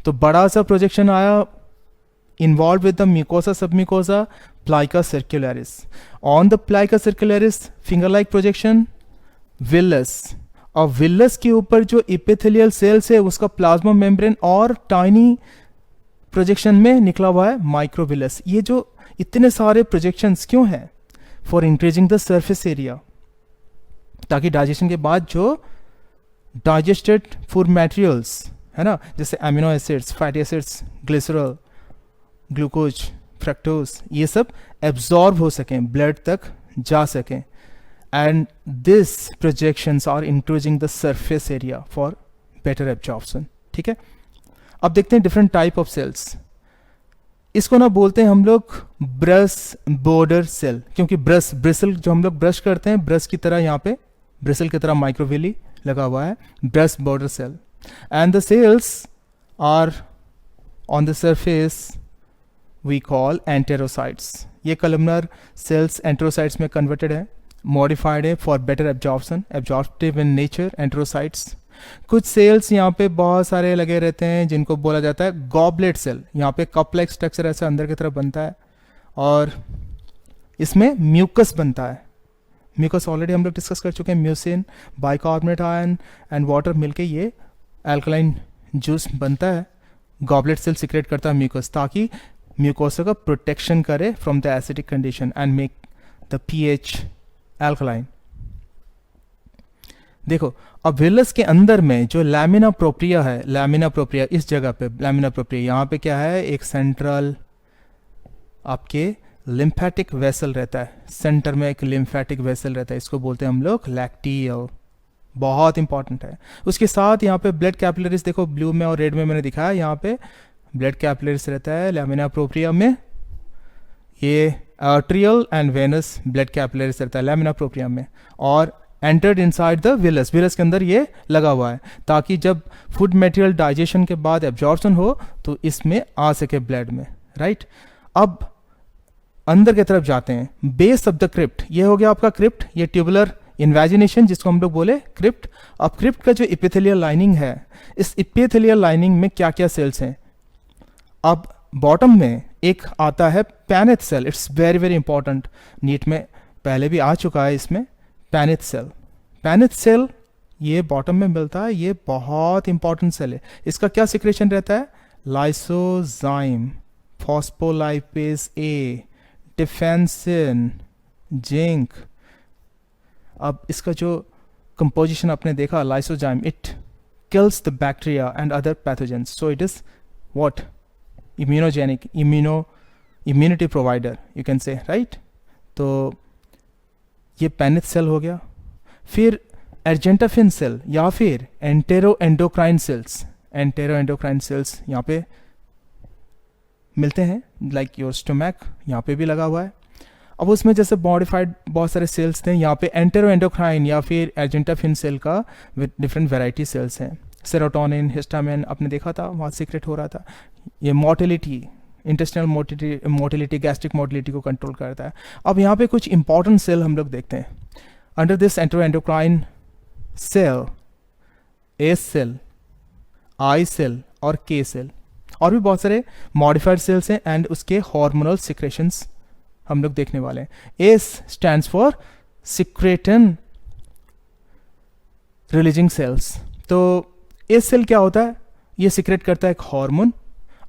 तो बड़ा सा प्रोजेक्शन आया involved with the mucosa submucosa plica circularis. On the plica circularis finger like projection villus, और विलस के ऊपर जो इपिथेलियल सेल्स है उसका प्लाज्मा मेम्ब्रेन और टाइनी प्रोजेक्शन में निकला हुआ है माइक्रोविलस। ये जो इतने सारे प्रोजेक्शंस क्यों हैं, for increasing the surface area, ताकि डाइजेशन के बाद जो डाइजेस्टेड फूड मटेरियल्स है ना, जैसे amino acids, fatty acids, glycerol, glucose, fructose, ये सब एब्जॉर्ब हो सकें, ब्लड तक जा सकें। And this projections are increasing the surface area for better absorption. ठीक है, अब देखते हैं डिफरेंट टाइप ऑफ सेल्स। इसको ना बोलते हैं हम लोग ब्रश बॉर्डर सेल, क्योंकि ब्रिसल जो हम लोग ब्रश करते हैं, ब्रश की तरह यहाँ पे ब्रिसल की तरह माइक्रोविली लगा हुआ है, brush border cell. And the cells are on the surface we call enterocytes. ये columnar cells enterocytes में converted है, modified है for better absorption, absorptive in nature, enterocytes. कुछ सेल्स यहाँ पे बहुत सारे लगे रहते हैं जिनको बोला जाता है गॉबलेट सेल। यहाँ पे कप लाइक स्ट्रक्चर ऐसे अंदर की तरफ बनता है और इसमें म्यूकस बनता है। म्यूकस ऑलरेडी हम लोग डिस्कस कर चुके हैं, mucin, bicarbonate ion and water मिलके ये अल्कलाइन जूस बनता है। गॉबलेट सेल सिक्रेट करता है म्यूकस, ताकि म्यूकोसा का प्रोटेक्शन करे from the acidic condition and make the pH alkaline. देखो अब विलस के अंदर में जो लैमिना प्रोप्रिया है, लैमिना प्रोप्रिया इस जगह पे, लैमिना प्रोप्रिया यहाँ पे क्या है, एक सेंट्रल आपके लिम्फेटिक वेसल रहता है, सेंटर में एक लिम्फेटिक वेसल रहता है, इसको बोलते हैं हम लोग लैक्टियल, बहुत इंपॉर्टेंट है। उसके साथ यहाँ पे ब्लड कैपिलरीज, देखो ब्लू में और रेड में मैंने दिखाया, यहाँ पे ब्लड कैपिलरीज रहता है लैमिना प्रोप्रिया में, ये arterial end venous blood capillaries रहता है लैमिना प्रोप्रिया में, और entered inside the villous, villous के अंदर ये लगा हुआ है ताकि जब फूड मटेरियल डाइजेशन के बाद एब्जॉर्प्शन हो तो इसमें आ सके ब्लड में, राइट। अब अंदर की तरफ जाते हैं, बेस ऑफ द क्रिप्ट, ये हो गया आपका क्रिप्ट, ये ट्यूबुलर इन्वेजिनेशन, जिसको हम लोग बोले क्रिप्ट। अब क्रिप्ट का जो इपिथेलियल लाइनिंग है, इस इपिथेलियल लाइनिंग में क्या क्या सेल्स हैं। अब बॉटम में एक आता है Paneth cell, it's very very important, NEET में पहले भी आ चुका है इसमें, पैनेथ सेल। पैनेथ सेल ये बॉटम में मिलता है, ये बहुत इंपॉर्टेंट सेल है। इसका क्या सिक्रेशन रहता है, लाइसोजाइम, फॉस्फोलाइपेज ए, डिफेंसिन, जिंक। अब इसका जो कंपोजिशन आपने देखा, lysozyme, it kills the bacteria and other pathogens, so it is what, immunogenic, immunity provider you can say, right? तो ये पैनेथ सेल हो गया। फिर अर्जेंटाफिन सेल या फिर एंटेरोएंडोक्राइन सेल्स, एंटेरोएंडोक्राइन सेल्स यहाँ पे मिलते हैं, लाइक योर स्टोमैक, यहाँ पे भी लगा हुआ है। अब उसमें जैसे मॉडिफाइड बहुत सारे सेल्स थे, यहाँ पे एंटेरोएंडोक्राइन या फिर अर्जेंटाफिन सेल का डिफरेंट वैरायटी सेल्स हैं। सेरोटोनिन, हिस्टामिन आपने देखा था, वहाँ सीक्रेट हो रहा था। ये motility, intestinal motility, gastric motility को कंट्रोल करता है। अब यहाँ पे कुछ इंपॉर्टेंट सेल हम लोग देखते हैं under this enteroendocrine cell, S cell, I cell और के सेल, और भी बहुत सारे मॉडिफाइड सेल्स हैं एंड उसके हार्मोनल सिक्रेशंस हम लोग देखने वाले हैं। S stands for secretin releasing cells. तो एस सेल क्या होता है, ये सिक्रेट करता है एक हार्मोन।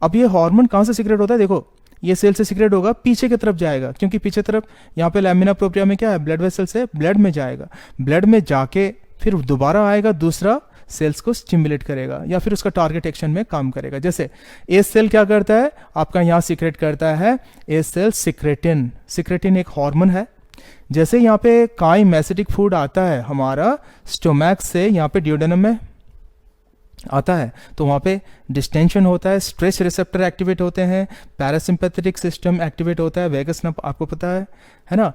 अब ये हार्मोन कहाँ से सिक्रेट होता है, देखो ये सेल से सिक्रेट होगा, पीछे की तरफ जाएगा, क्योंकि पीछे तरफ यहाँ पे लैमिना प्रोप्रिया में क्या है, ब्लड वेसल से ब्लड में जाएगा, ब्लड में जाके फिर दोबारा आएगा, दूसरा सेल्स को स्टिमुलेट करेगा या फिर उसका टारगेट एक्शन में काम करेगा। जैसे एस सेल क्या करता है, आपका यहाँ सिक्रेट करता है एस सेल सिक्रेटिन। सिक्रेटिन एक हार्मोन है। जैसे यहाँ पे काइम एसिडिक फूड आता है हमारा स्टोमैक से यहाँ पे ड्यूडेनम में आता है, तो वहाँ पे डिस्टेंशन होता है, स्ट्रेस रिसेप्टर एक्टिवेट होते हैं, पैरासिम्पैथेटिक सिस्टम एक्टिवेट होता है, वेगस नर्व आपको पता है ना।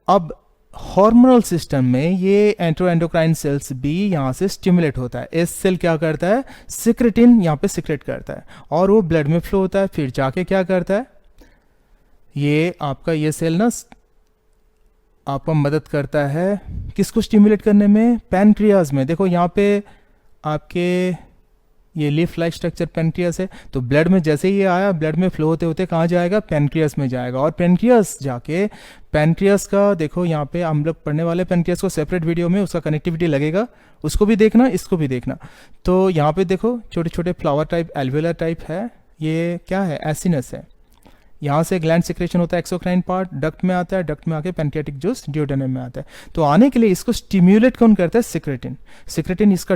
अब हार्मोनल सिस्टम में ये एंटेरोएंडोक्राइन सेल्स भी यहाँ से स्टिमुलेट होता है। एस सेल क्या करता है, सिक्रेटिन यहाँ पे सिक्रेट करता है और वो ब्लड में फ्लो होता है, फिर जाके क्या करता है, ये आपका ये सेल ना आपका मदद करता है किसको स्टिमुलेट करने में, पैनक्रियाज में। देखो यहाँ पे आपके ये लीफ लाइक स्ट्रक्चर पैनक्रियास है, तो ब्लड में जैसे ही ये आया, ब्लड में फ्लो होते होते कहाँ जाएगा, पैनक्रियास में जाएगा, और पैनक्रियास जाके पैनक्रियास का देखो यहाँ पे हम लोग पढ़ने वाले पैनक्रियास को सेपरेट वीडियो में उसका कनेक्टिविटी लगेगा, उसको भी देखना, इसको भी देखना। तो यहाँ पे देखो छोटे छोटे फ्लावर टाइप एल्वेलर टाइप है, ये क्या है, एसिनस है। यहाँ से ग्लैंड सिक्रेशन होता है, एक्सोक्राइन पार्ट डक्ट में आता है, डक्ट में आके पैनक्रियाटिक जूस ड्यूडेनम में आता है। तो आने के लिए इसको स्टिम्युलेट कौन करता है, सिक्रेटिन। सिक्रेटिन इसका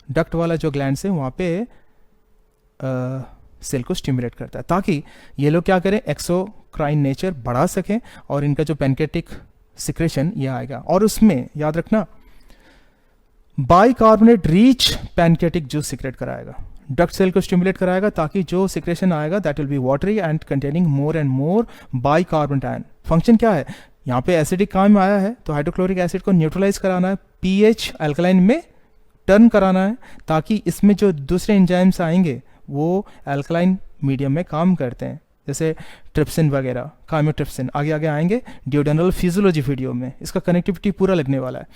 डक्ट वाला जो ग्लैंड है वहाँ पे सेल को स्टिमुलेट करता है, ताकि ये लोग क्या करें, एक्सोक्राइन नेचर बढ़ा सकें और इनका जो पैनक्रियाटिक सिक्रेशन ये आएगा। और उसमें याद रखना bicarbonate rich pancreatic juice secrete कराएगा, डक्ट सेल को स्टिमुलेट कराएगा, ताकि जो सिक्रेशन आएगा that will be watery and containing more and more bicarbonate ion. Function क्या है, यहाँ पे एसिडिक काम आया है तो हाइड्रोक्लोरिक एसिड को न्यूट्रलाइज कराना है, पीएच अल्कलाइन में टर्न कराना है, ताकि इसमें जो दूसरे एंजाइम्स आएंगे वो अल्कलाइन मीडियम में काम करते हैं, जैसे ट्रिप्सिन वगैरह, काइमोट्रिप्सिन, आगे आगे आएंगे ड्यूडेनल फिजियोलॉजी वीडियो में, इसका कनेक्टिविटी पूरा लगने वाला है।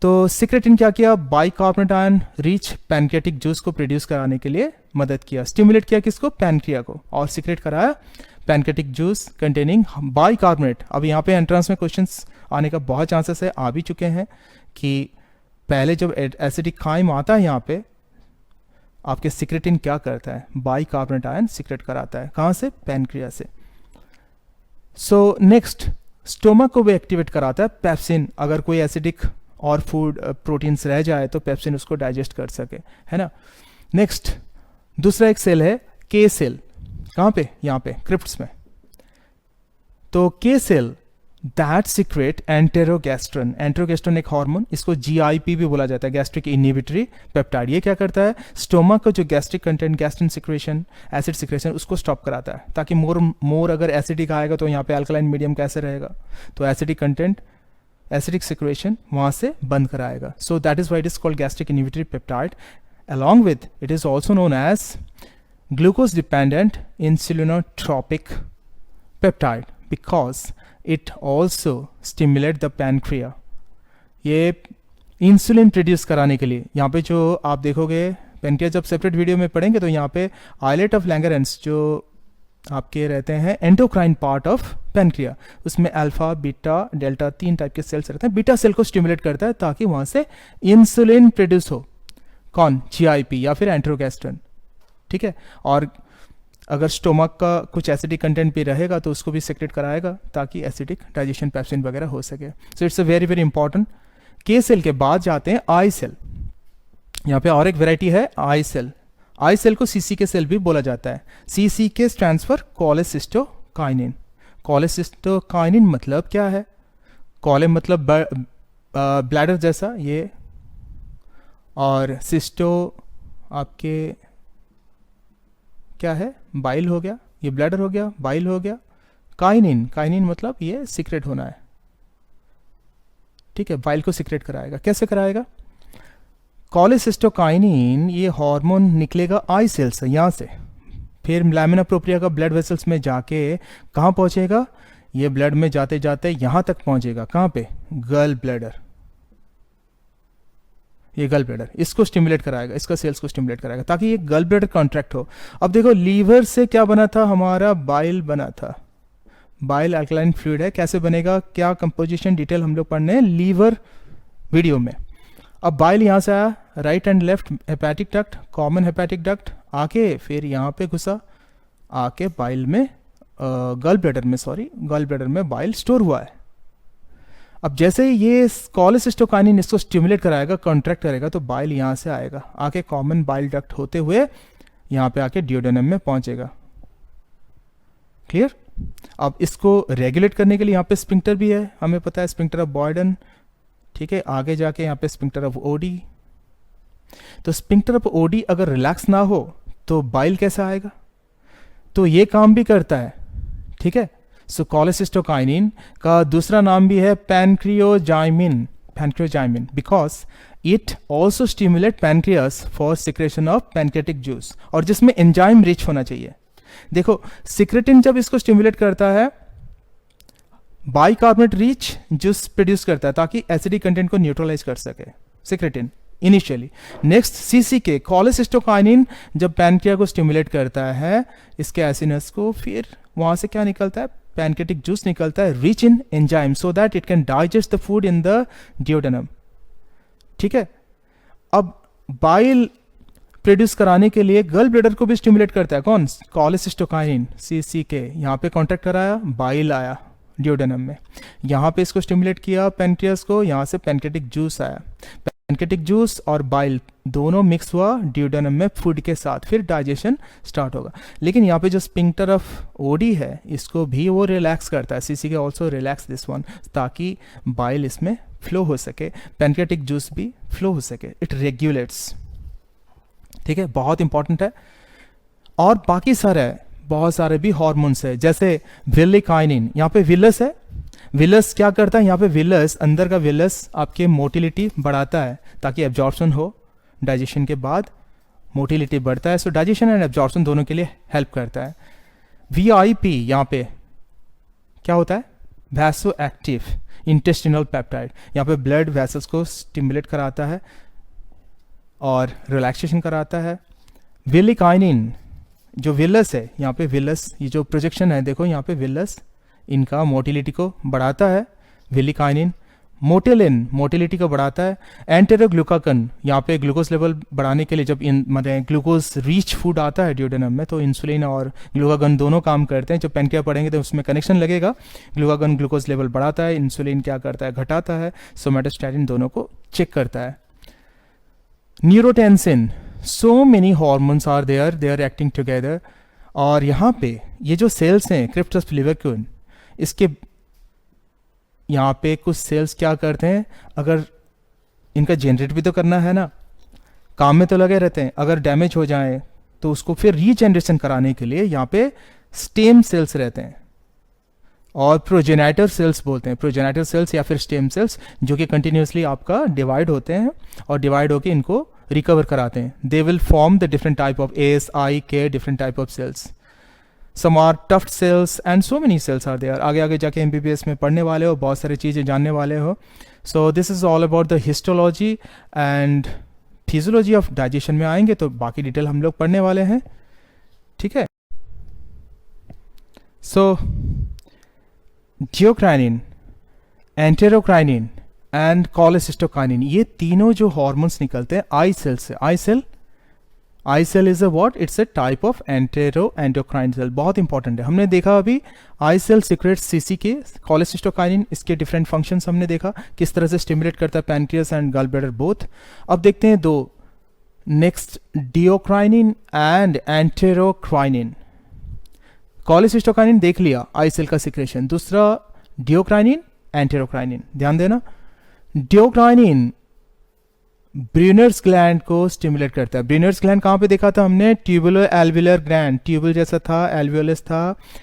तो सिक्रेटिन क्या किया, bicarbonate ion rich pancreatic juice को प्रोड्यूस कराने के लिए मदद किया, स्टिमुलेट किया किसको, पैनक्रिया को, और सिक्रेट कराया पैनक्रियाटिक जूस कंटेनिंग बाइकार्बोनेट। अब यहाँ पे एंट्रेंस में क्वेश्चंस आने का बहुत चांसेस है, आ भी चुके हैं, कि पहले जब एसिडिक काइम आता है यहाँ पे आपके सिक्रेटिन क्या करता है, बाइकार्बोनेट आयन सिक्रेट कराता है, कहाँ से, पैनक्रिया से। सो नेक्स्ट स्टोमक को भी एक्टिवेट कराता है पेप्सिन, अगर कोई एसिडिक और फूड प्रोटीन्स रह जाए तो पेप्सिन उसको डाइजेस्ट कर सके, है ना। नेक्स्ट दूसरा एक सेल है के सेल, कहाँ पे, यहाँ पे क्रिप्ट्स में। तो के सेल दैट सिक्रेट एंटेरोगैस्ट्रन, एंटेरोगैस्ट्रन एक हार्मोन, इसको जीआईपी भी बोला जाता है, गैस्ट्रिक इनहिबिटरी पेप्टाइड। ये क्या करता है, स्टोमक का जो gastric content, gastrin secretion, acid secretion, उसको स्टॉप कराता है, ताकि मोर अगर एसिडिक आएगा तो यहाँ पे अल्कलाइन मीडियम कैसे रहेगा, तो एसिडिक कंटेंट, एसिडिक सिक्रेशन वहाँ से बंद कराएगा। So that is why it is called gastric inhibitory peptide. Along with it is also known as glucose dependent insulinotropic peptide, because it also stimulate the pancreas. ये insulin produce कराने के लिए, यहाँ पे जो आप देखोगे पेनक्रिया जब सेपरेट वीडियो में पढ़ेंगे तो यहाँ पे आइलेट ऑफ लैंगरेंस जो आपके रहते हैं एंडोक्राइन पार्ट ऑफ पेनक्रिया, उसमें अल्फा बीटा डेल्टा 3 टाइप के सेल्स रहते हैं। बीटा सेल को स्टिमुलेट करता है ताकि वहाँ से इंसुलिन प्रोड्यूस हो। कौन? जीआईपी या फिर एंट्रोगैस्ट्रन। ठीक है, और अगर स्टोमक का कुछ एसिडिक कंटेंट भी रहेगा तो उसको भी सेक्रेट कराएगा ताकि एसिडिक डाइजेशन पेप्सिन वगैरह हो सके। So it's a very very important. के सेल के बाद जाते हैं आई सेल। यहाँ पे और एक वेराइटी है आई सेल। आई सेल को सीसी के सेल भी बोला जाता है। सीसी के स्टैंड्स फॉर कोलेसिस्टोकाइनिन। कोलेसिस्टोकाइनिन मतलब क्या है? कोले मतलब ब्लैडर जैसा ये, और सिस्टो आपके क्या है? बाइल हो गया, ये ब्लैडर हो गया, बाइल हो गया। काइनिन, काइनिन मतलब ये सीक्रेट होना है। ठीक है, बाइल को सीक्रेट कराएगा। कैसे कराएगा? कोलेसिस्टोकाइनिन ये हार्मोन निकलेगा आई सेल से, यहाँ से, फिर लैमिना प्रोप्रिया का ब्लड वेसल्स में जाके कहाँ पहुँचेगा? ये ब्लड में जाते जाते यहाँ तक पहुँचेगा। कहाँ पे? गल ब्लैडर। ये गल ब्लैडर इसको स्टिमुलेट कराएगा, इसका सेल्स को स्टिमुलेट कराएगा ताकि ये गल ब्लैडर कॉन्ट्रैक्ट हो। अब देखो लीवर से क्या बना था? हमारा बाइल बना था। बाइल अल्कलाइन फ्लूइड है। कैसे बनेगा, क्या कंपोजिशन, डिटेल हम लोग पढ़ने हैं लीवर वीडियो में। अब बाइल यहाँ से आया, right and left hepatic duct, common hepatic duct आके फिर यहाँ पे घुसा, आके बाइल में गल ब्लैडर में बाइल स्टोर हुआ है। अब जैसे ही ये कोलेसिस्टोकाइनिन इसको स्टिमुलेट कराएगा, कॉन्ट्रैक्ट करेगा, तो बाइल यहाँ से आएगा, आके कॉमन बाइल डक्ट होते हुए यहाँ पे आके डियोडेनम में पहुंचेगा। क्लियर? अब इसको रेगुलेट करने के लिए यहाँ पे स्फिंक्टर भी है, हमें पता है, स्फिंक्टर ऑफ बॉयडन। ठीक है, आगे जाके यहाँ पे स्फिंक्टर ऑफ ओडी। तो स्फिंक्टर ऑफ ओडी अगर रिलैक्स ना हो तो बाइल कैसा आएगा? तो ये काम भी करता है। ठीक है, सो कोलेसिस्टोकाइनिन का दूसरा नाम भी है pancreozymin, because it also stimulate pancreas for secretion of pancreatic juice, और जिसमें एंजाइम रिच होना चाहिए। देखो सिक्रेटिन जब इसको स्टिमुलेट करता है, बाइकार्बोनेट रिच जूस प्रोड्यूस करता है ताकि एसिडिक कंटेंट को न्यूट्रलाइज कर सके सिक्रेटिन इनिशियली। नेक्स्ट सीसीके, कोलेसिस्टोकाइनिन जब पैनक्रिया को स्टिमुलेट करता है, इसके एसिडनेस को, फिर वहां से क्या निकलता है? पैनक्रियाटिक जूस निकलता है rich in enzyme so that it can digest the food in the duodenum. ठीक है, अब बाइल प्रोड्यूस कराने के लिए गल ब्लैडर को भी स्टिमुलेट करता है। कौन? कोलेसिस्टोकाइनिन, सीसीके। यहाँ पे कॉन्टैक्ट कराया, बाइल आया डियोडेनम में, यहाँ पे इसको स्टिमुलेट किया पैनक्रियास को, यहाँ से पैनक्रियाटिक जूस आया। पैनक्रियाटिक जूस और बाइल दोनों मिक्स हुआ डियोडेनम में फूड के साथ, फिर डाइजेशन स्टार्ट होगा। लेकिन यहाँ पे जो स्फिंक्टर ऑफ ओडी है, इसको भी वो रिलैक्स करता है। सीसी के ऑल्सो रिलैक्स दिस वन, ताकि बाइल इसमें फ्लो हो सके, पैनक्रियाटिक जूस भी फ्लो हो सके। It regulates. ठीक है, बहुत इंपॉर्टेंट है। और बाकी सारे बहुत सारे भी हॉर्मोन्स है, जैसे विलिकाइनिन। यहाँ पे विलस है। विलस क्या करता है? यहाँ पे विलस, अंदर का विलस आपके मोटिलिटी बढ़ाता है ताकि एब्जॉर्प्शन हो। डाइजेशन के बाद मोटिलिटी बढ़ता है, सो डाइजेशन एंड एब्जॉर्प्शन दोनों के लिए हेल्प करता है। वीआईपी यहाँ पे क्या होता है? Vaso active intestinal peptide. यहाँ पे ब्लड वेसल्स को स्टिमुलेट कराता है और रिलैक्सेशन कराता है। विलिकाइनिन जो विलस है, यहाँ पे विलस, ये जो प्रोजेक्शन है देखो, यहाँ पे विलस इनका मोटिलिटी को बढ़ाता है। विलिकाइनिन मोटिलिन मोटिलिटी को बढ़ाता है। एंटेरोग्लूकागन यहाँ पे ग्लूकोज लेवल बढ़ाने के लिए, जब इन मतलब ग्लूकोज रिच फूड आता है डियोडेनम में, तो इंसुलिन और ग्लूकागन दोनों काम करते हैं। जब पैनक्रिया पढ़ेंगे तो उसमें कनेक्शन लगेगा। ग्लूकागन ग्लूकोज लेवल बढ़ाता है, इंसुलिन क्या करता है? घटाता है। सोमेटोस्टैटिन दोनों को चेक करता है। Neurotensin, so many hormones are there, they are acting together. और यहाँ पे ये जो सेल्स हैं क्रिप्टस फ्लेविकुइन, इसके यहाँ पे कुछ सेल्स क्या करते हैं? अगर इनका जनरेट भी तो करना है ना, काम में तो लगे रहते हैं। अगर डैमेज हो जाए तो उसको फिर रीजनरेशन कराने के लिए यहाँ पे स्टेम सेल्स रहते हैं, और प्रोजेनाइटर सेल्स बोलते हैं। प्रोजेनाइटर सेल्स या फिर स्टेम सेल्स, जो कि कंटिन्यूसली आपका डिवाइड होते हैं और डिवाइड होके इनको रिकवर कराते हैं। They will form the different type of AS, I, K, different type of cells. Some are tuft cells and so many cells are there. आगे आगे जाके MBBS में पढ़ने वाले हो, बहुत सारी चीज़ें जानने वाले हो. So this is all about the histology and physiology of digestion में आएंगे तो बाकी डिटेल हम लोग पढ़ने वाले हैं. ठीक है. सो जियोक्राइनिन, एंटेरोक्राइनिन एंड कोलेसिस्टोकाइनिन, ये तीनों जो हॉर्मोन्स निकलते हैं आई सेल से. I cell is a what, it's a type of enterocrine cell. बहुत इंपॉर्टेंट है. हमने देखा अभी I cell secretes CCK, cholecystokinin, इसके डिफरेंट फंक्शंस हमने देखा किस तरह से स्टिमुलेट करता है pancreas and gall bladder both. अब देखते हैं दो, next duocrinin and enterocrinin. Cholecystokinin देख लिया, आई सेल का सिक्रेशन. दूसरा डियोक्राइनिन, एंटेरोक्राइनिन. ध्यान देना, डियोक्राइनिन ब्रूनर्स ग्लैंड को स्टिमुलेट करता है. ब्रूनर्स ग्लैंड कहाँ पे देखा था हमने? Tubular alveolar gland. ट्यूबुल जैसा था, एल्वियोलस था,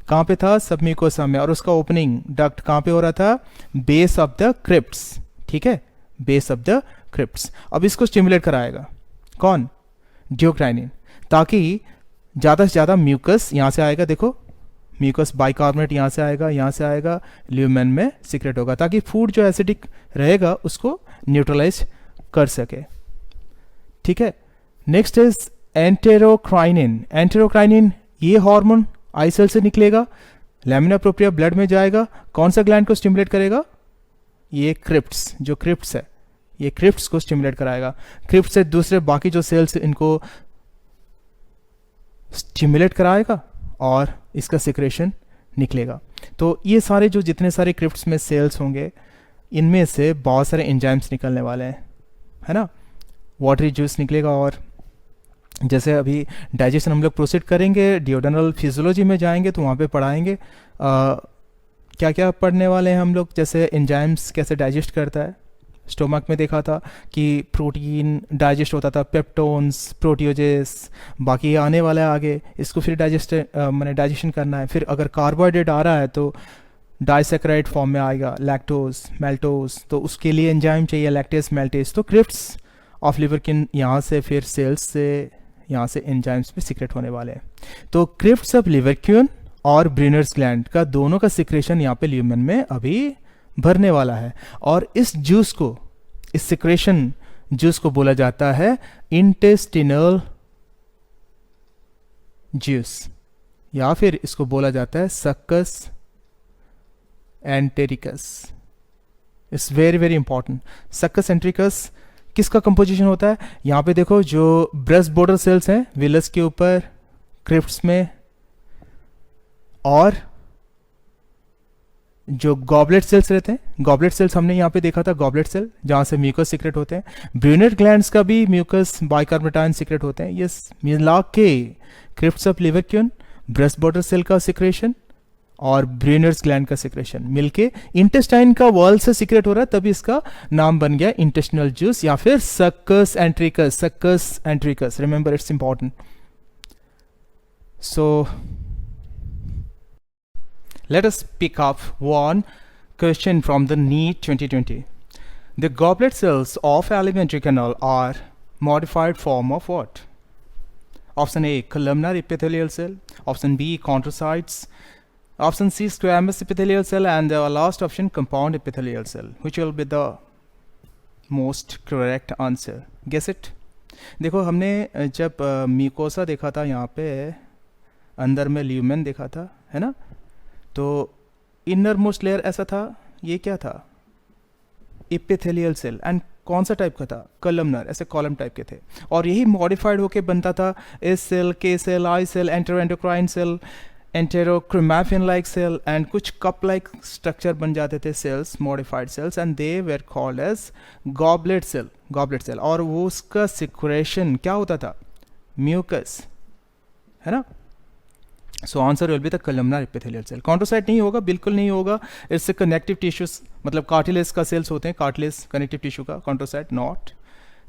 कहाँ पे था? सबम्यूकोसा में. और उसका ओपनिंग डक्ट कहाँ पे हो रहा था? Base of the crypts. ठीक है, बेस ऑफ द क्रिप्ट्स. अब इसको स्टिमुलेट कराएगा कौन? डियोक्राइनिन, ताकि ज़्यादा से ज़्यादा म्यूकस यहाँ से आएगा. देखो, म्यूकस बाइकार्बोनेट यहाँ से आएगा, यहाँ से आएगा, ल्यूमेन में सीक्रेट होगा, ताकि फूड जो एसिडिक रहेगा उसको न्यूट्रलाइज कर सके. ठीक है. Next is एंटेरोक्राइनिन. एंटेरोक्राइनिन ये हार्मोन आई सेल से निकलेगा, लैमिना प्रोप्रिया ब्लड में जाएगा. कौन सा ग्लैंड को स्टिमुलेट करेगा? ये क्रिप्ट्स, जो क्रिप्ट्स है, ये क्रिप्ट्स को स्टिमुलेट कराएगा. क्रिप्ट से दूसरे बाकी जो सेल्स इनको स्टिमुलेट कराएगा और इसका सिक्रेशन निकलेगा. तो ये सारे जो जितने सारे क्रिप्ट्स में सेल्स होंगे, इनमें से बहुत सारे एंजाइम्स निकलने वाले हैं, है ना. वाटरी जूस निकलेगा. और जैसे अभी डाइजेशन हम लोग प्रोसीड करेंगे, डियोडेनल फिजियोलॉजी में जाएंगे तो वहाँ पे पढ़ाएंगे क्या क्या पढ़ने वाले हैं हम लोग. जैसे एंजाइम्स कैसे डाइजेस्ट करता है. स्टोमक में देखा था कि प्रोटीन डाइजेस्ट होता था, पेप्टोन्स, प्रोटियोजेस. बाकी आने वाला है आगे, इसको फिर मैंने डाइजेशन करना है. फिर अगर कार्बोहाइड्रेट आ रहा है तो डाइसेक्राइड फॉर्म में आएगा, लैक्टोज, मेल्टोज. तो उसके लिए एंजाइम चाहिए, लैक्टेज, मेल्टेज. तो क्रिप्ट्स ऑफ लिवरकिन यहाँ से फिर सेल्स से यहाँ से एंजाइम्स में सीक्रेट होने वाले हैं. तो क्रिप्ट्स ऑफ लिवरक्यून और ब्रूनर्स ग्लैंड का दोनों का सिक्रेशन यहाँ पे ल्यूमेन में अभी भरने वाला है. और इस जूस को, इस सिक्रेशन जूस को बोला जाता है इंटेस्टिनल जूस, या फिर इसको बोला जाता है succus entericus. It's very very important. Succus entericus किसका कंपोजिशन होता है? यहाँ पे देखो, जो ब्रेस्ट बॉर्डर सेल्स हैं विलस के ऊपर, क्रिप्ट्स में, और जो गॉबलेट सेल्स रहते हैं, गॉबलेट सेल्स हमने यहाँ पे देखा था, गॉबलेट सेल जहाँ से म्यूकस सीक्रेट होते हैं. ब्रूनर ग्लैंड्स का भी म्यूकस बाइकार्बोनेटाइन सीक्रेट होते हैं. ये मिला के crypts of Lieberkuhn, brush border cell का सिक्रेशन और ब्रूनर्स ग्लैंड का सिक्रेशन मिलके इंटेस्टाइन का वॉल से सीक्रेट हो रहा है. तभी इसका नाम बन गया इंटेस्टिनल जूस या फिर succus entericus. Succus entericus, remember, it's important. So let us pick up one question from the NEET 2020. The goblet cells of alimentary canal are modified form of what? Option A, columnar epithelial cell. Option B, chondrocytes. Option C, squamous epithelial cell. And the last option, compound epithelial cell. Which will be the most correct answer? Guess it. देखो, हमने जब mucosa देखा था, यहाँ पे अंदर में lumen देखा था, है ना. तो इनर मोस्ट लेयर ऐसा था, ये क्या था? Epithelial cell. एंड कौन सा टाइप का था? कॉलमनर, ऐसे कॉलम टाइप के थे. और यही मॉडिफाइड होके बनता था S cell, K cell, I cell, enterocrine cell, enterochromaffin like cell, and कुछ कप लाइक स्ट्रक्चर बन जाते थे cells, modified cells, and they were called as goblet cell. Goblet cell. और वो उसका सिक्रेशन क्या होता था? म्यूकस, है ना. So answer will be the columnar epithelial cell. Chondrocyte नहीं होगा, बिल्कुल नहीं होगा. इससे कनेक्टिव टिश्यूज, मतलब कार्टिलेज का सेल्स होते हैं, कार्टिलेज कनेक्टिव टिश्यू का. Chondrocyte not.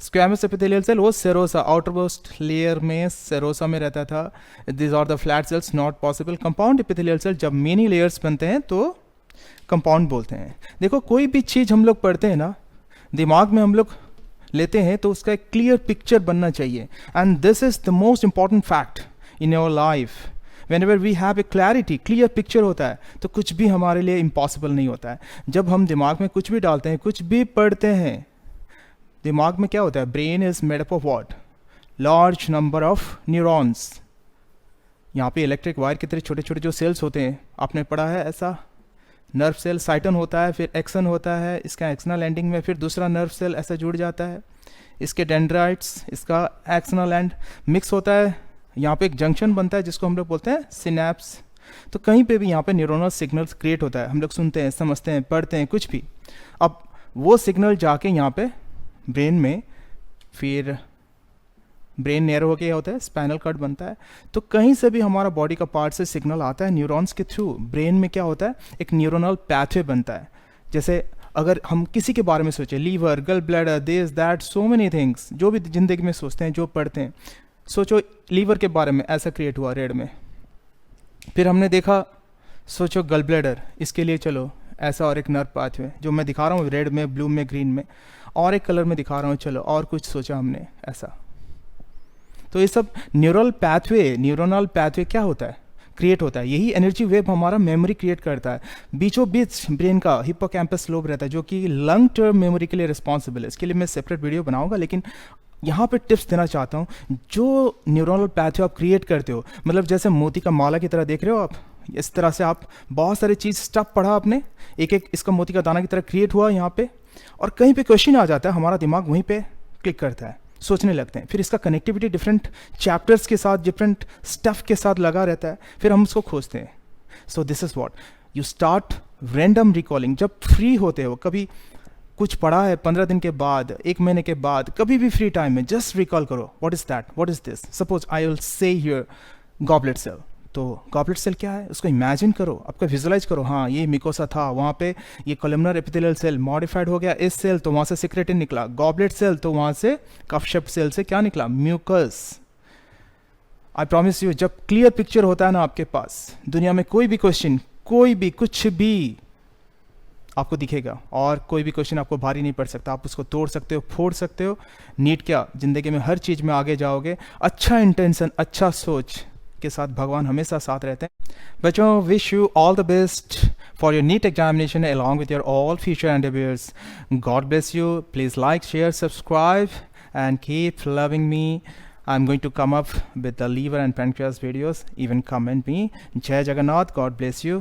Squamous epithelial cell वो सेरोसा, आउटर मोस्ट लेयर में सेरोसा में रहता था. This are the flat cells, not possible. Compound epithelial cell जब मेनी लेयर्स बनते हैं तो कंपाउंड बोलते हैं. देखो, कोई भी चीज़ हम लोग पढ़ते हैं ना, दिमाग में हम लोग लेते हैं तो उसका एक क्लियर पिक्चर बनना चाहिए. And this is the most important fact in your life. Whenever we have a clarity, clear picture होता है, तो कुछ भी हमारे लिए impossible नहीं होता है. जब हम दिमाग में कुछ भी डालते हैं, कुछ भी पढ़ते हैं, दिमाग में क्या होता है? Brain is made up of what? Large number of neurons. यहाँ पे इलेक्ट्रिक वायर की तरह छोटे छोटे जो सेल्स होते हैं, आपने पढ़ा है ऐसा? नर्व सेल साइटन होता है, फिर एक्सन होता है, इसका एक्सनल एंडिंग में फिर दूसरा नर्व सेल ऐसा जुड़ जाता है, इसके डेंड्राइट्स, इसका एक्सनल एंड मिक्स होता है, यहाँ पे एक जंक्शन बनता है जिसको हम लोग बोलते हैं सिनेप्स. तो कहीं पे भी यहाँ पे न्यूरोनल सिग्नल्स क्रिएट होता है, हम लोग सुनते हैं, समझते हैं, पढ़ते हैं, कुछ भी. अब वो सिग्नल जाके यहाँ पे ब्रेन में, फिर ब्रेन नैरो हो गया होता है, स्पाइनल कॉर्ड बनता है. तो कहीं से भी हमारा बॉडी का पार्ट से सिग्नल आता है न्यूरॉन्स के थ्रू. ब्रेन में क्या होता है? एक न्यूरोनल पैथवे बनता है. जैसे अगर हम किसी के बारे में सोचें, liver, gall bladder, this that, so many things, जो भी ज़िंदगी में सोचते हैं, जो पढ़ते हैं, सोचो लीवर के बारे में ऐसा क्रिएट हुआ रेड में. फिर हमने देखा, सोचो गल ब्लैडर, इसके लिए चलो ऐसा और एक नर्व पाथवे जो मैं दिखा रहा हूँ रेड में, ब्लू में, ग्रीन में, और एक कलर में दिखा रहा हूँ, चलो और कुछ सोचा हमने ऐसा. तो ये सब न्यूरल पैथवे क्या होता है? क्रिएट होता है. यही एनर्जी वेव हमारा मेमोरी क्रिएट करता है. बीचों बीच ब्रेन का हिप्पोकैम्पस लोब रहता है जो कि लॉन्ग टर्म मेमोरी के लिए रिस्पॉन्सिबल है. इसके लिए मैं सेपरेट वीडियो बनाऊंगा, लेकिन यहाँ पे टिप्स देना चाहता हूँ. जो न्यूरल पैथवे आप क्रिएट करते हो, मतलब जैसे मोती का माला की तरह देख रहे हो आप, इस तरह से आप बहुत सारी चीज़ स्टफ पढ़ा आपने, एक एक इसका मोती का दाना की तरह क्रिएट हुआ यहाँ पे, और कहीं पे क्वेश्चन आ जाता है, हमारा दिमाग वहीं पे क्लिक करता है, सोचने लगते हैं. फिर इसका कनेक्टिविटी डिफरेंट चैप्टर्स के साथ, डिफरेंट स्टफ के साथ लगा रहता है, फिर हम उसको खोजते हैं. सो this is what you start random recalling. जब फ्री होते हो, कभी कुछ पढ़ा है 15 दिन के बाद, 1 महीने के बाद, कभी भी फ्री टाइम में जस्ट रिकॉल करो, what is that, what is this. Suppose I will say here goblet cell. तो गॉबलेट सेल क्या है, उसको इमेजिन करो, आपको विजुलाइज करो. हाँ, ये मिकोसा था, वहाँ पे ये कॉलमनर एपिथेलियल सेल मॉडिफाइड हो गया, इस सेल तो वहाँ से सिक्रेटिन निकला, गॉबलेट सेल तो वहाँ से कफ सेल से क्या निकला, म्यूकस. आई प्रॉमिस यू, जब क्लियर पिक्चर होता है ना आपके पास, दुनिया में कोई भी क्वेश्चन, कोई भी कुछ भी आपको दिखेगा, और कोई भी क्वेश्चन आपको भारी नहीं पड़ सकता. आप उसको तोड़ सकते हो, फोड़ सकते हो. नीट क्या, जिंदगी में हर चीज़ में आगे जाओगे. अच्छा इंटेंशन, अच्छा सोच के साथ भगवान हमेशा साथ रहते हैं. बच्चों, wish you all the best for your NEET examination along with your all future endeavors. God bless you. Please like, share, subscribe and keep loving me. I'm going to come up with the liver and pancreas videos. Even comment me. Jai Jagannath. God bless you.